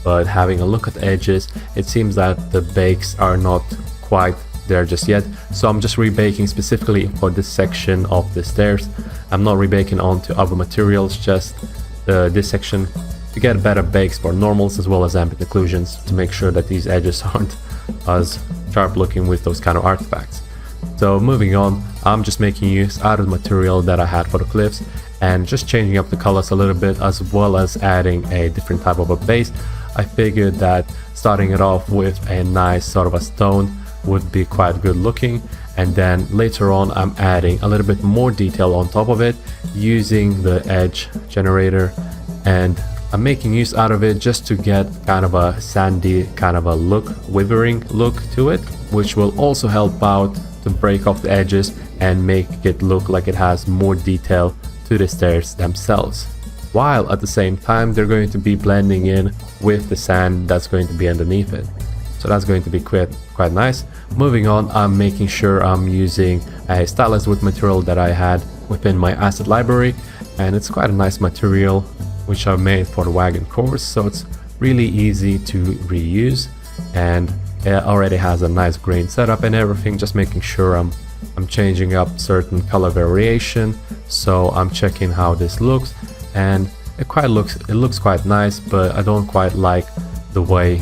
But having a look at the edges, it seems that the bakes are not quite there just yet, so I'm just rebaking specifically for this section of the stairs. I'm not rebaking onto other materials, just this section to get better bakes for normals as well as ambient occlusions, to make sure that these edges aren't as sharp looking with those kind of artifacts. So moving on, I'm just making use out of the material that I had for the cliffs and just changing up the colors a little bit, as well as adding a different type of a base. I figured that starting it off with a nice sort of a stone would be quite good looking, and then later on I'm adding a little bit more detail on top of it using the edge generator, and I'm making use out of it just to get kind of a sandy kind of a look, withering look to it, which will also help out to break off the edges and make it look like it has more detail to the stairs themselves, while at the same time they're going to be blending in with the sand that's going to be underneath it. So that's going to be quite nice. Moving on, I'm making sure I'm using a stylized wood material that I had within my asset library, and it's quite a nice material which I made for the wagon course, so it's really easy to reuse, and it already has a nice grain setup and everything. Just making sure I'm changing up certain color variation, so I'm checking how this looks, and it looks quite nice, but I don't quite like the way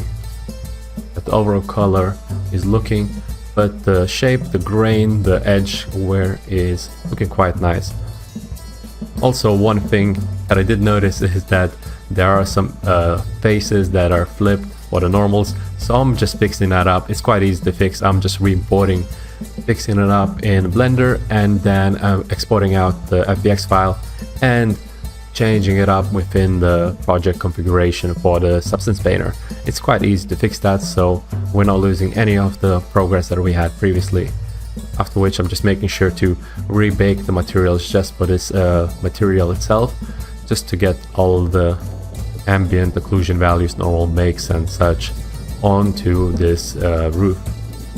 that the overall color is looking, but the shape, the grain, the edge wear is looking quite nice. Also, one thing that I did notice is that there are some faces that are flipped for the normals, so I'm just fixing that up. It's quite easy to fix. I'm just re-importing, fixing it up in Blender, and then exporting out the FBX file and changing it up within the project configuration for the substance painter. It's quite easy to fix that, so we're not losing any of the progress that we had previously. After which I'm just making sure to rebake the materials just for this material itself, just to get all the ambient occlusion values, normal bakes and such onto this roof.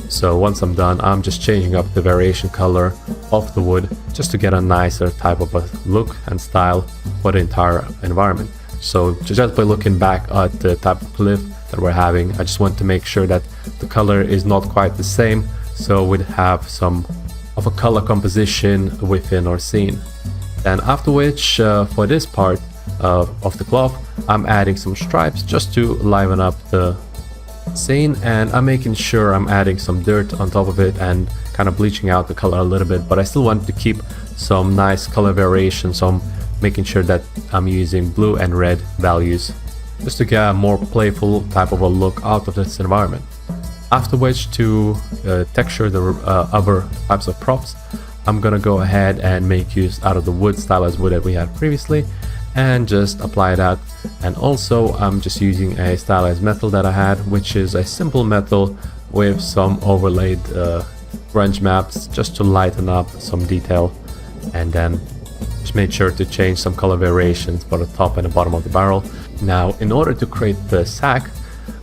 So once I'm done, I'm just changing up the variation color of the wood just to get a nicer type of a look and style for the entire environment. So just by looking back at the type of cliff that we're having, I just want to make sure that the color is not quite the same, so we'd have some of a color composition within our scene. And after which, for this part of the cloth, I'm adding some stripes just to liven up the scene, and I'm making sure I'm adding some dirt on top of it and kind of bleaching out the color a little bit, but I still want to keep some nice color variation, so I'm making sure that I'm using blue and red values just to get a more playful type of a look out of this environment. After which, to texture the other types of props, I'm gonna go ahead and make use out of the wood, stylized wood that we had previously, and just apply that. And also I'm just using a stylized metal that I had, which is a simple metal with some overlaid grunge maps just to lighten up some detail, and then just made sure to change some color variations for the top and the bottom of the barrel. Now, in order to create the sack,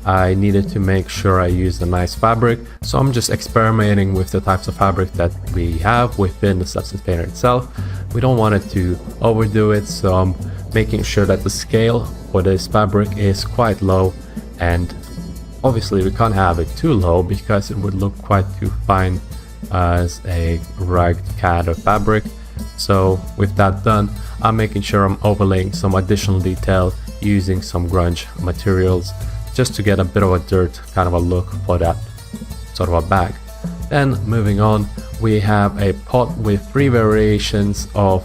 I needed to make sure I used a nice fabric, so I'm just experimenting with the types of fabric that we have within the substance painter itself. We don't want it to overdo it, so I'm making sure that the scale for this fabric is quite low, and obviously we can't have it too low because it would look quite too fine as a ragged CAD of fabric. So with that done, I'm making sure I'm overlaying some additional detail using some grunge materials just to get a bit of a dirt kind of a look for that sort of a bag. Then moving on, we have a pot with 3 variations of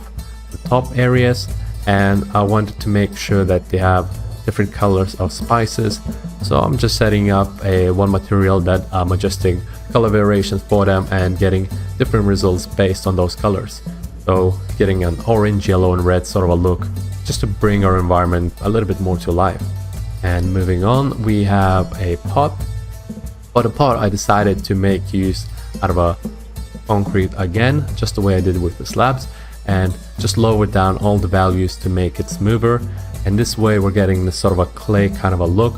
the top areas, and I wanted to make sure that they have different colors of spices. So I'm just setting up one material that I'm adjusting color variations for them and getting different results based on those colors. So getting an orange, yellow and red sort of a look just to bring our environment a little bit more to life. And moving on, we have a pot. For the pot, I decided to make use out of a concrete again, just the way I did with the slabs, and just lower down all the values to make it smoother. And this way we're getting this sort of a clay kind of a look.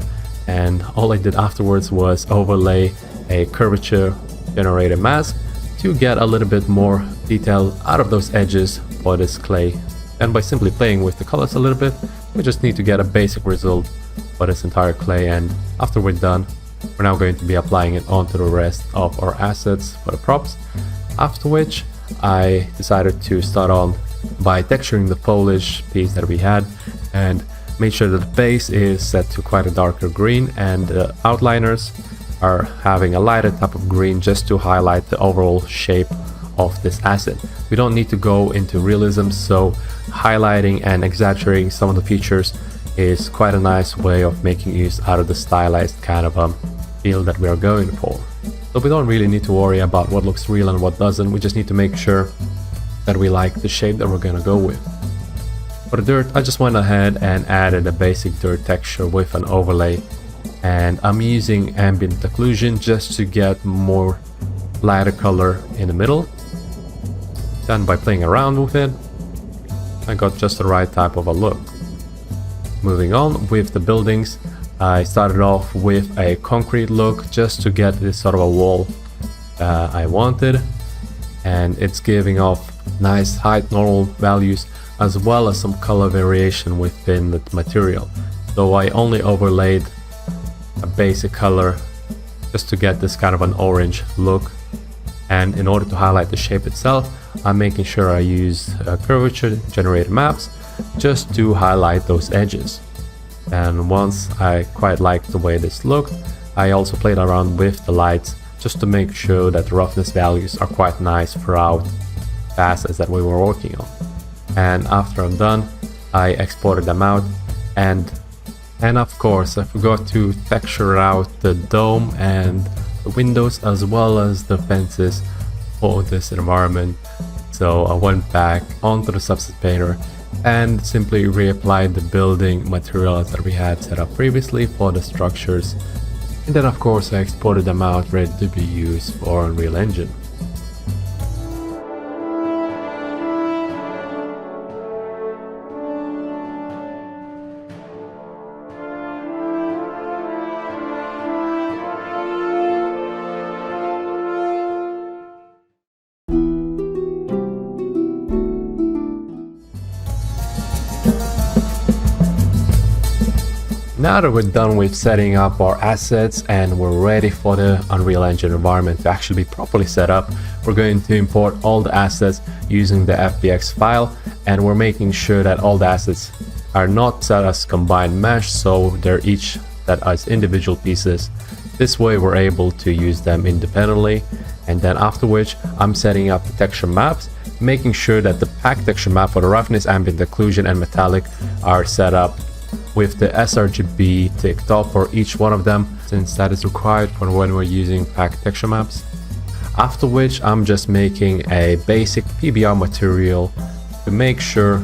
And all I did afterwards was overlay a curvature generator mask to get a little bit more detail out of those edges for this clay. And by simply playing with the colors a little bit, we just need to get a basic result for this entire clay. And after we're done, we're now going to be applying it onto the rest of our assets for the props. After which I decided to start on by texturing the foliage piece that we had, and made sure that the base is set to quite a darker green and the outliners are having a lighter type of green just to highlight the overall shape of this asset. We don't need to go into realism, so highlighting and exaggerating some of the features is quite a nice way of making use out of the stylized kind of feel that we are going for. So we don't really need to worry about what looks real and what doesn't. We just need to make sure that we like the shape that we're gonna go with. For the dirt, I just went ahead and added a basic dirt texture with an overlay, and I'm using ambient occlusion just to get more lighter color in the middle. Then by playing around with it, I got just the right type of a look. Moving on with the buildings, I started off with a concrete look just to get this sort of a wall I wanted, and it's giving off nice height normal values as well as some color variation within the material. So I only overlaid a basic color just to get this kind of an orange look, and in order to highlight the shape itself, I'm making sure I use curvature generated maps just to highlight those edges. And once I quite liked the way this looked, I also played around with the lights just to make sure that the roughness values are quite nice throughout the assets that we were working on. And after I'm done, I exported them out, and of course I forgot to texture out the dome and the windows as well as the fences for this environment. So I went back onto the substance painter and simply reapplied the building materials that we had set up previously for the structures, and then of course I exported them out ready to be used for Unreal Engine. Now that we're done with setting up our assets and we're ready for the Unreal Engine environment to actually be properly set up, we're going to import all the assets using the FBX file, and we're making sure that all the assets are not set as combined mesh, so they're each set as individual pieces. This way we're able to use them independently. And then after which I'm setting up the texture maps, making sure that the pack texture map for the roughness, ambient occlusion and metallic are set up with the sRGB ticked off for each one of them, since that is required for when we're using pack texture maps. After which I'm just making a basic PBR material to make sure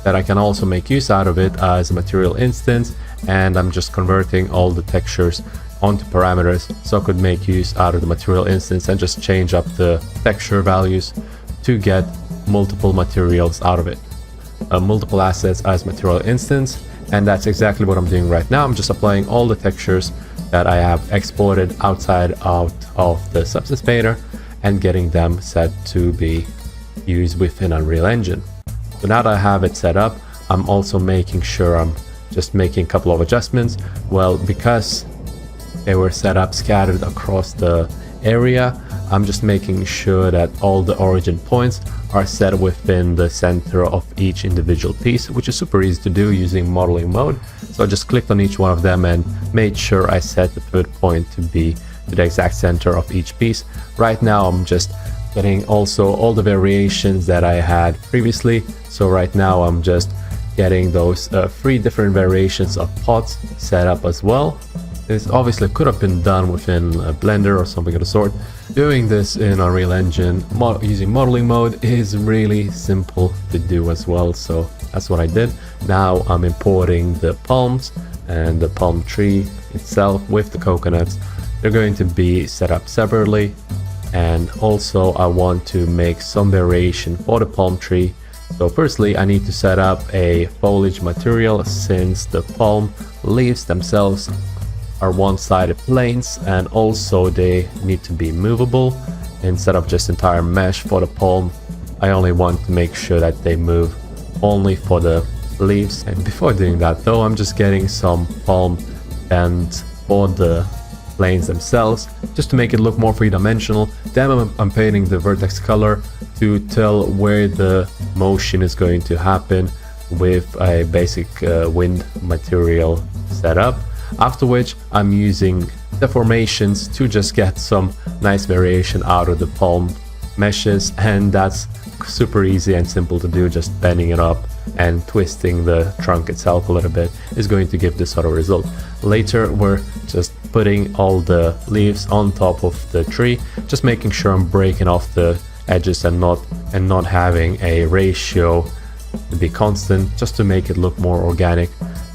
that I can also make use out of it as a material instance, and I'm just converting all the textures onto parameters so I could make use out of the material instance and just change up the texture values to get multiple materials out of it. Multiple assets as material instance, and that's exactly what I'm doing right now. I'm just applying all the textures that I have exported outside out of the substance painter and getting them set to be used within Unreal Engine. So now that I have it set up, I'm also making sure I'm just making a couple of adjustments. Well, because they were set up scattered across the area, I'm just making sure that all the origin points are set within the center of each individual piece, which is super easy to do using modeling mode. So I just clicked on each one of them and made sure I set the pivot point to be to the exact center of each piece. Right now I'm just getting also all the variations that I had previously. So right now I'm just getting those 3 different variations of pots set up as well. This obviously could have been done within a Blender or something of the sort. Doing this in Unreal Engine using modeling mode is really simple to do as well, so that's what I did. Now I'm importing the palms and the palm tree itself with the coconuts. They're going to be set up separately, and also I want to make some variation for the palm tree. So firstly I need to set up a foliage material, since the palm leaves themselves are one-sided planes, and also they need to be movable instead of just entire mesh for the palm. I only want to make sure that they move only for the leaves. And before doing that though, I'm just getting some palm bends for the planes themselves, just to make it look more three-dimensional. Then I'm painting the vertex color to tell where the motion is going to happen with a basic wind material setup. After which I'm using deformations to just get some nice variation out of the palm meshes, and that's super easy and simple to do. Just bending it up and twisting the trunk itself a little bit is going to give this sort of result. Later we're just putting all the leaves on top of the tree, just making sure I'm breaking off the edges and not having a ratio to be constant, just to make it look more organic.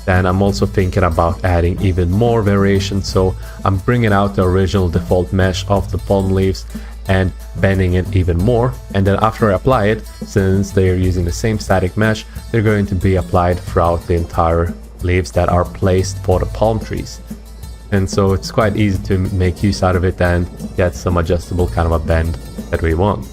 Then I'm also thinking about adding even more variation, so I'm bringing out the original default mesh of the palm leaves and bending it even more. And then after I apply it, since they are using the same static mesh, they're going to be applied throughout the entire leaves that are placed for the palm trees. And so it's quite easy to make use out of it and get some adjustable kind of a bend that we want.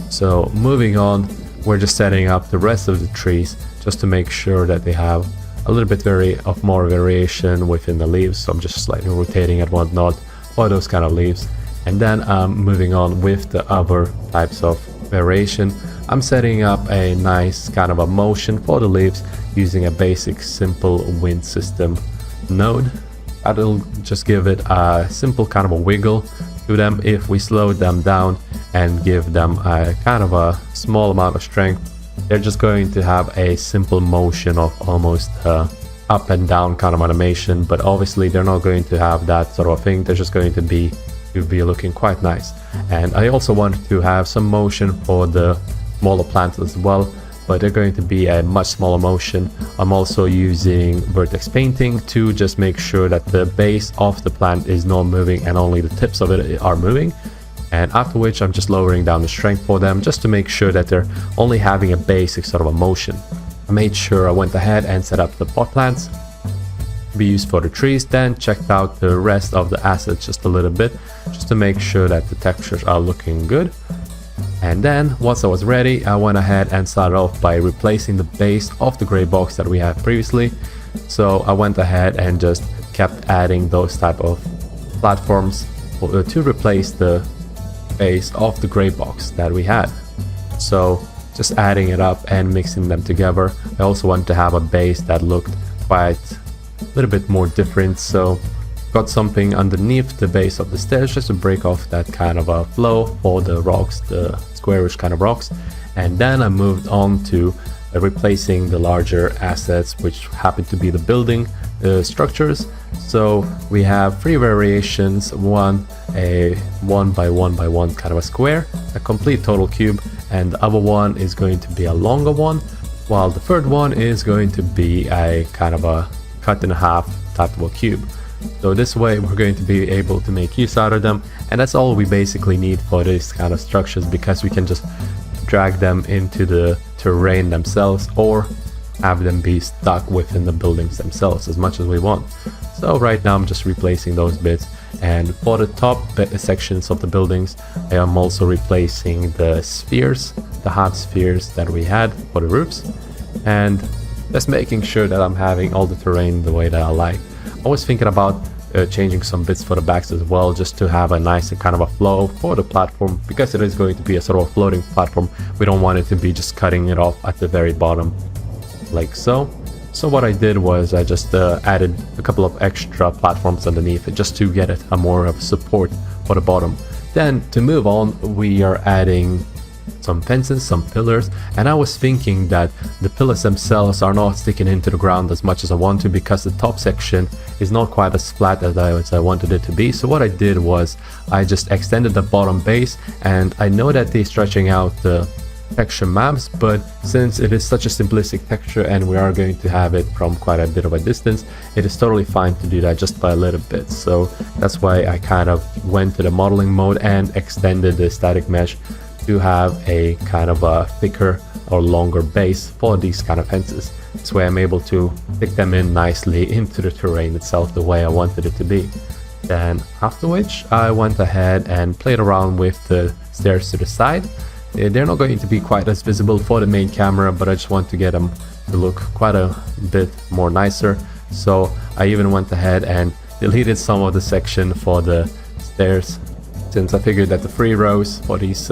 So moving on, we're just setting up the rest of the trees just to make sure that they have a little bit more variation within the leaves. So I'm just slightly rotating and whatnot for those kind of leaves. And then moving on with the other types of variation, I'm setting up a nice kind of a motion for the leaves using a basic simple wind system node. That'll just give it a simple kind of a wiggle to them. If we slow them down and give them a kind of a small amount of strength, they're just going to have a simple motion of almost up and down kind of animation, but obviously they're not going to have that sort of thing. They're just going to be looking quite nice. And I also want to have some motion for the smaller plants as well, but they're going to be a much smaller motion. I'm also using vertex painting to just make sure that the base of the plant is not moving and only the tips of it are moving. And after which I'm just lowering down the strength for them, just to make sure that they're only having a basic sort of a motion. I made sure I went ahead and set up the pot plants to be used for the trees, then checked out the rest of the assets just a little bit, just to make sure that the textures are looking good. And then once I was ready, I went ahead and started off by replacing the base of the gray box that we had previously. So I went ahead and just kept adding those type of platforms to replace the base of the gray box that we had. So just adding it up and mixing them together. I also want to have a base that looked quite a little bit more different, so got something underneath the base of the stairs just to break off that kind of a flow for the rocks, the squarish kind of rocks. And then I moved on to replacing the larger assets, which happen to be the building structures. So we have 3 variations: one a 1 by 1 by 1 kind of a square, a complete total cube, and the other one is going to be a longer one, while the third one is going to be a kind of a cut in half type of a cube. So this way we're going to be able to make use out of them, and that's all we basically need for these kind of structures, because we can just drag them into the terrain themselves or have them be stuck within the buildings themselves as much as we want. So right now I'm just replacing those bits, and for the top sections of the buildings I am also replacing the spheres, the hard spheres that we had for the roofs, and just making sure that I'm having all the terrain the way that I like. I was thinking about changing some bits for the backs as well, just to have a nice kind of a flow for the platform, because it is going to be a sort of a floating platform. We don't want it to be just cutting it off at the very bottom like so. So what I did was I just added a couple of extra platforms underneath it, just to get it a more of support for the bottom. Then to move on, we are adding some fences, some pillars, and I was thinking that the pillars themselves are not sticking into the ground as much as I want to, because the top section is not quite as flat as I wanted it to be. So what I did was I just extended the bottom base, and I know that they're stretching out the texture maps, but since it is such a simplistic texture and we are going to have it from quite a bit of a distance, it is totally fine to do that just by a little bit. So that's why I kind of went to the modeling mode and extended the static mesh to have a kind of a thicker or longer base for these kind of fences. This way I'm able to stick them in nicely into the terrain itself the way I wanted it to be. Then after which I went ahead and played around with the stairs to the side. They're not going to be quite as visible for the main camera, but I just want to get them to look quite a bit more nicer. So I even went ahead and deleted some of the section for the stairs, since I figured that the 3 rows for these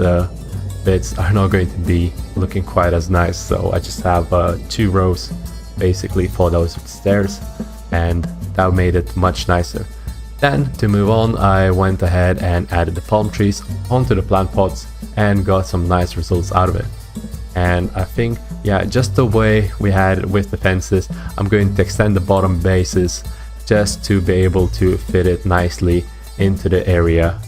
bits are not going to be looking quite as nice. So I just have 2 rows basically for those stairs, and that made it much nicer. Then to move on, I went ahead and added the palm trees onto the plant pots and got some nice results out of it. And I think, yeah, just the way we had it with the fences, I'm going to extend the bottom bases just to be able to fit it nicely into the area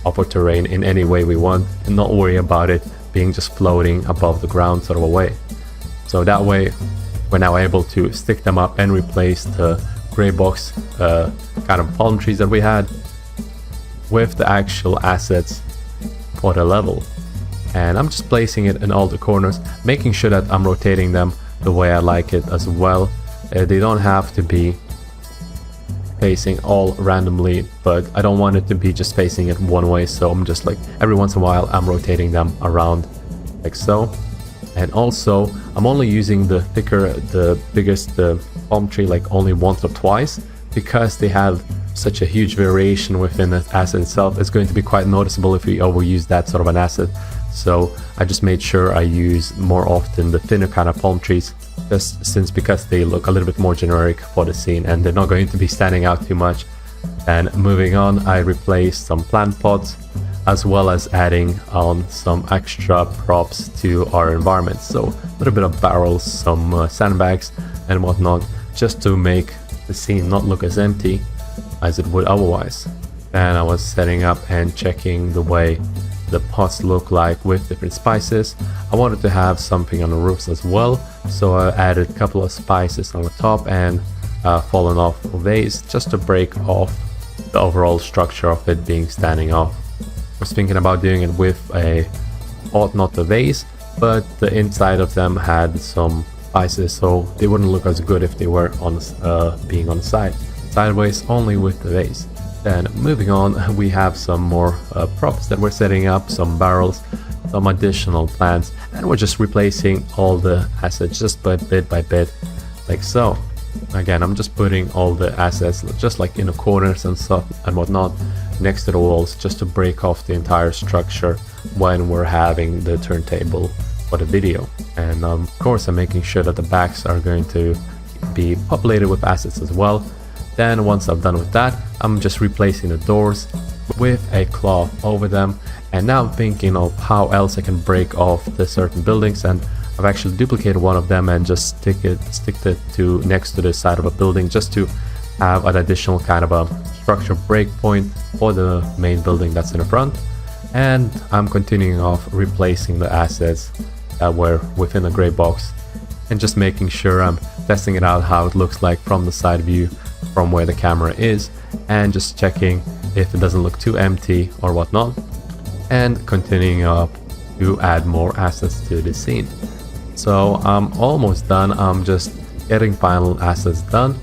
of our terrain in any way we want, and not worry about it being just floating above the ground sort of a way. So that way we're now able to stick them up and replace the gray box kind of palm trees that we had with the actual assets for the level. And I'm just placing it in all the corners, making sure that I'm rotating them the way I like it as well. They don't have to be facing all randomly, but I don't want it to be just facing it one way, so I'm just like every once in a while I'm rotating them around like so. And also I'm only using the thicker, the biggest palm tree like only once or twice, because they have such a huge variation within the asset itself. It's going to be quite noticeable if we overuse that sort of an asset. So I just made sure I use more often the thinner kind of palm trees, just because they look a little bit more generic for the scene and they're not going to be standing out too much. And moving on, I replaced some plant pots, as well as adding on some extra props to our environment. So a little bit of barrels, some sandbags and whatnot, just to make the scene not look as empty as it would otherwise. And I was setting up and checking the way the pots look like with different spices. I wanted to have something on the roofs as well, so I added a couple of spices on the top and fallen off vase, just to break off the overall structure of it being standing off. I was thinking about doing it with a pot, not a vase, but the inside of them had some spices, so they wouldn't look as good if they were on being on the side. Sideways only with the vase. Then moving on, we have some more props that we're setting up, some barrels, some additional plants, and we're just replacing all the assets just bit by bit like so. Again, I'm just putting all the assets just like in the corners and stuff and whatnot next to the walls, just to break off the entire structure when we're having the turntable for the video. And of course I'm making sure that the backs are going to be populated with assets as well. Then once I've done with that, I'm just replacing the doors with a cloth over them. And now I'm thinking of how else I can break off the certain buildings, and I've actually duplicated one of them and just stick it to next to the side of a building, just to have an additional kind of a structure break point for the main building that's in the front. And I'm continuing off replacing the assets that were within the gray box, and just making sure I'm testing it out how it looks like from the side view, from where the camera is, and just checking if it doesn't look too empty or whatnot, and continuing up to add more assets to the scene. So I'm almost done. I'm just getting final assets done.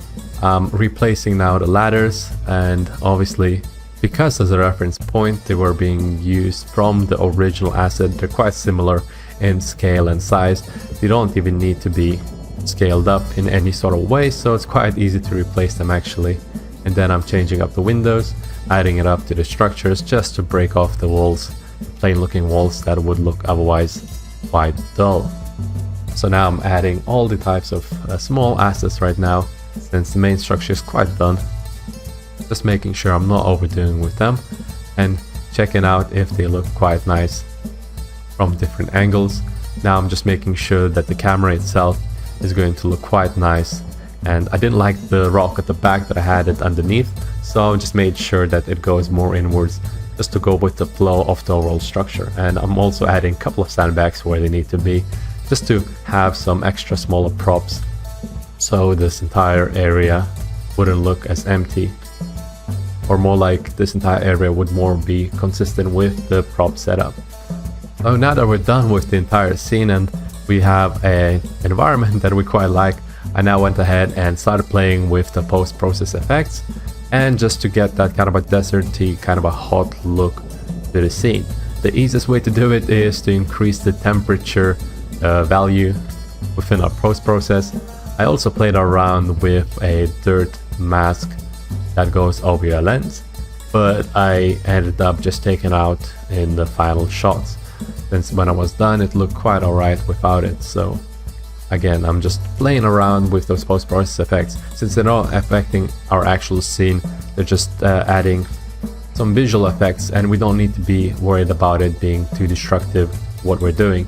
I'm replacing now the ladders, and obviously because as a reference point they were being used from the original asset, they're quite similar in scale and size. They don't even need to be scaled up in any sort of way, so it's quite easy to replace them actually. and then I'm changing up the windows, adding it up to the structures just to break off the walls, plain looking walls that would look otherwise quite dull. So now I'm adding all the types of small assets right now, since the main structure is quite done. Just making sure I'm not overdoing with them and checking out if they look quite nice from different angles. Now I'm just making sure that the camera itself is going to look quite nice, and I didn't like the rock at the back that I had it underneath, so I just made sure that it goes more inwards just to go with the flow of the overall structure. And I'm also adding a couple of sandbags where they need to be, just to have some extra smaller props so this entire area wouldn't look as empty, or more like this entire area would more be consistent with the prop setup. So now that we're done with the entire scene and we have an environment that we quite like, I now went ahead and started playing with the post-process effects, and just to get that kind of a deserty, kind of a hot look to the scene. The easiest way to do it is to increase the temperature value within our post-process. I also played around with a dirt mask that goes over your lens, but I ended up just taking out in the final shots, since when I was done it looked quite alright without it. So again, I'm just playing around with those post-process effects. Since they're not affecting our actual scene, they're just adding some visual effects, and we don't need to be worried about it being too destructive what we're doing.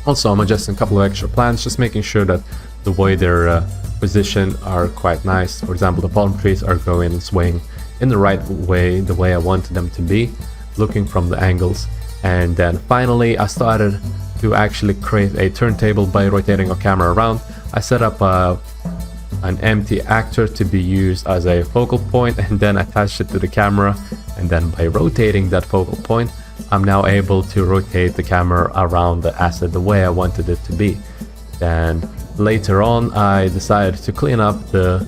Also, I'm adjusting a couple of extra plants, just making sure that the way they're positioned are quite nice. For example, the palm trees are going and swaying in the right way, the way I wanted them to be, looking from the angles. And then finally I started to actually create a turntable by rotating our camera around. I set up an empty actor to be used as a focal point, and then attached it to the camera, and then by rotating that focal point I'm now able to rotate the camera around the asset the way I wanted it to be. And later on I decided to clean up the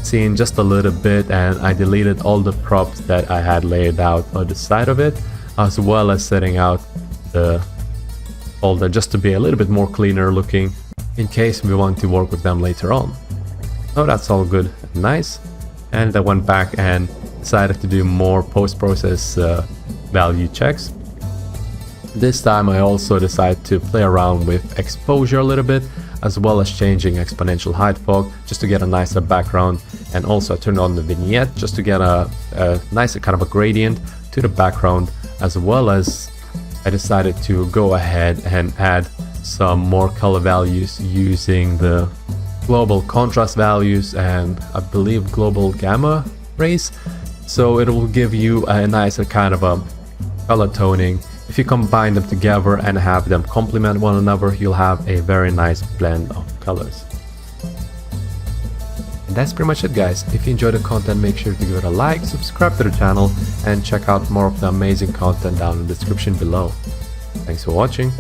scene just a little bit, and I deleted all the props that I had laid out on the side of it, as well as setting out the folder just to be a little bit more cleaner looking in case we want to work with them later on. So that's all good and nice, and I went back and decided to do more post-process value checks. This time I also decided to play around with exposure a little bit, as well as changing exponential height fog just to get a nicer background, and also I turned on the vignette just to get a nicer kind of a gradient to the background, as well as I decided to go ahead and add some more color values using the global contrast values and I believe global gamma rays. So it will give you a nicer kind of a color toning. If you combine them together and have them complement one another, you'll have a very nice blend of colors. And that's pretty much it, guys. If you enjoyed the content, make sure to give it a like, subscribe to the channel, and check out more of the amazing content down in the description below. Thanks for watching.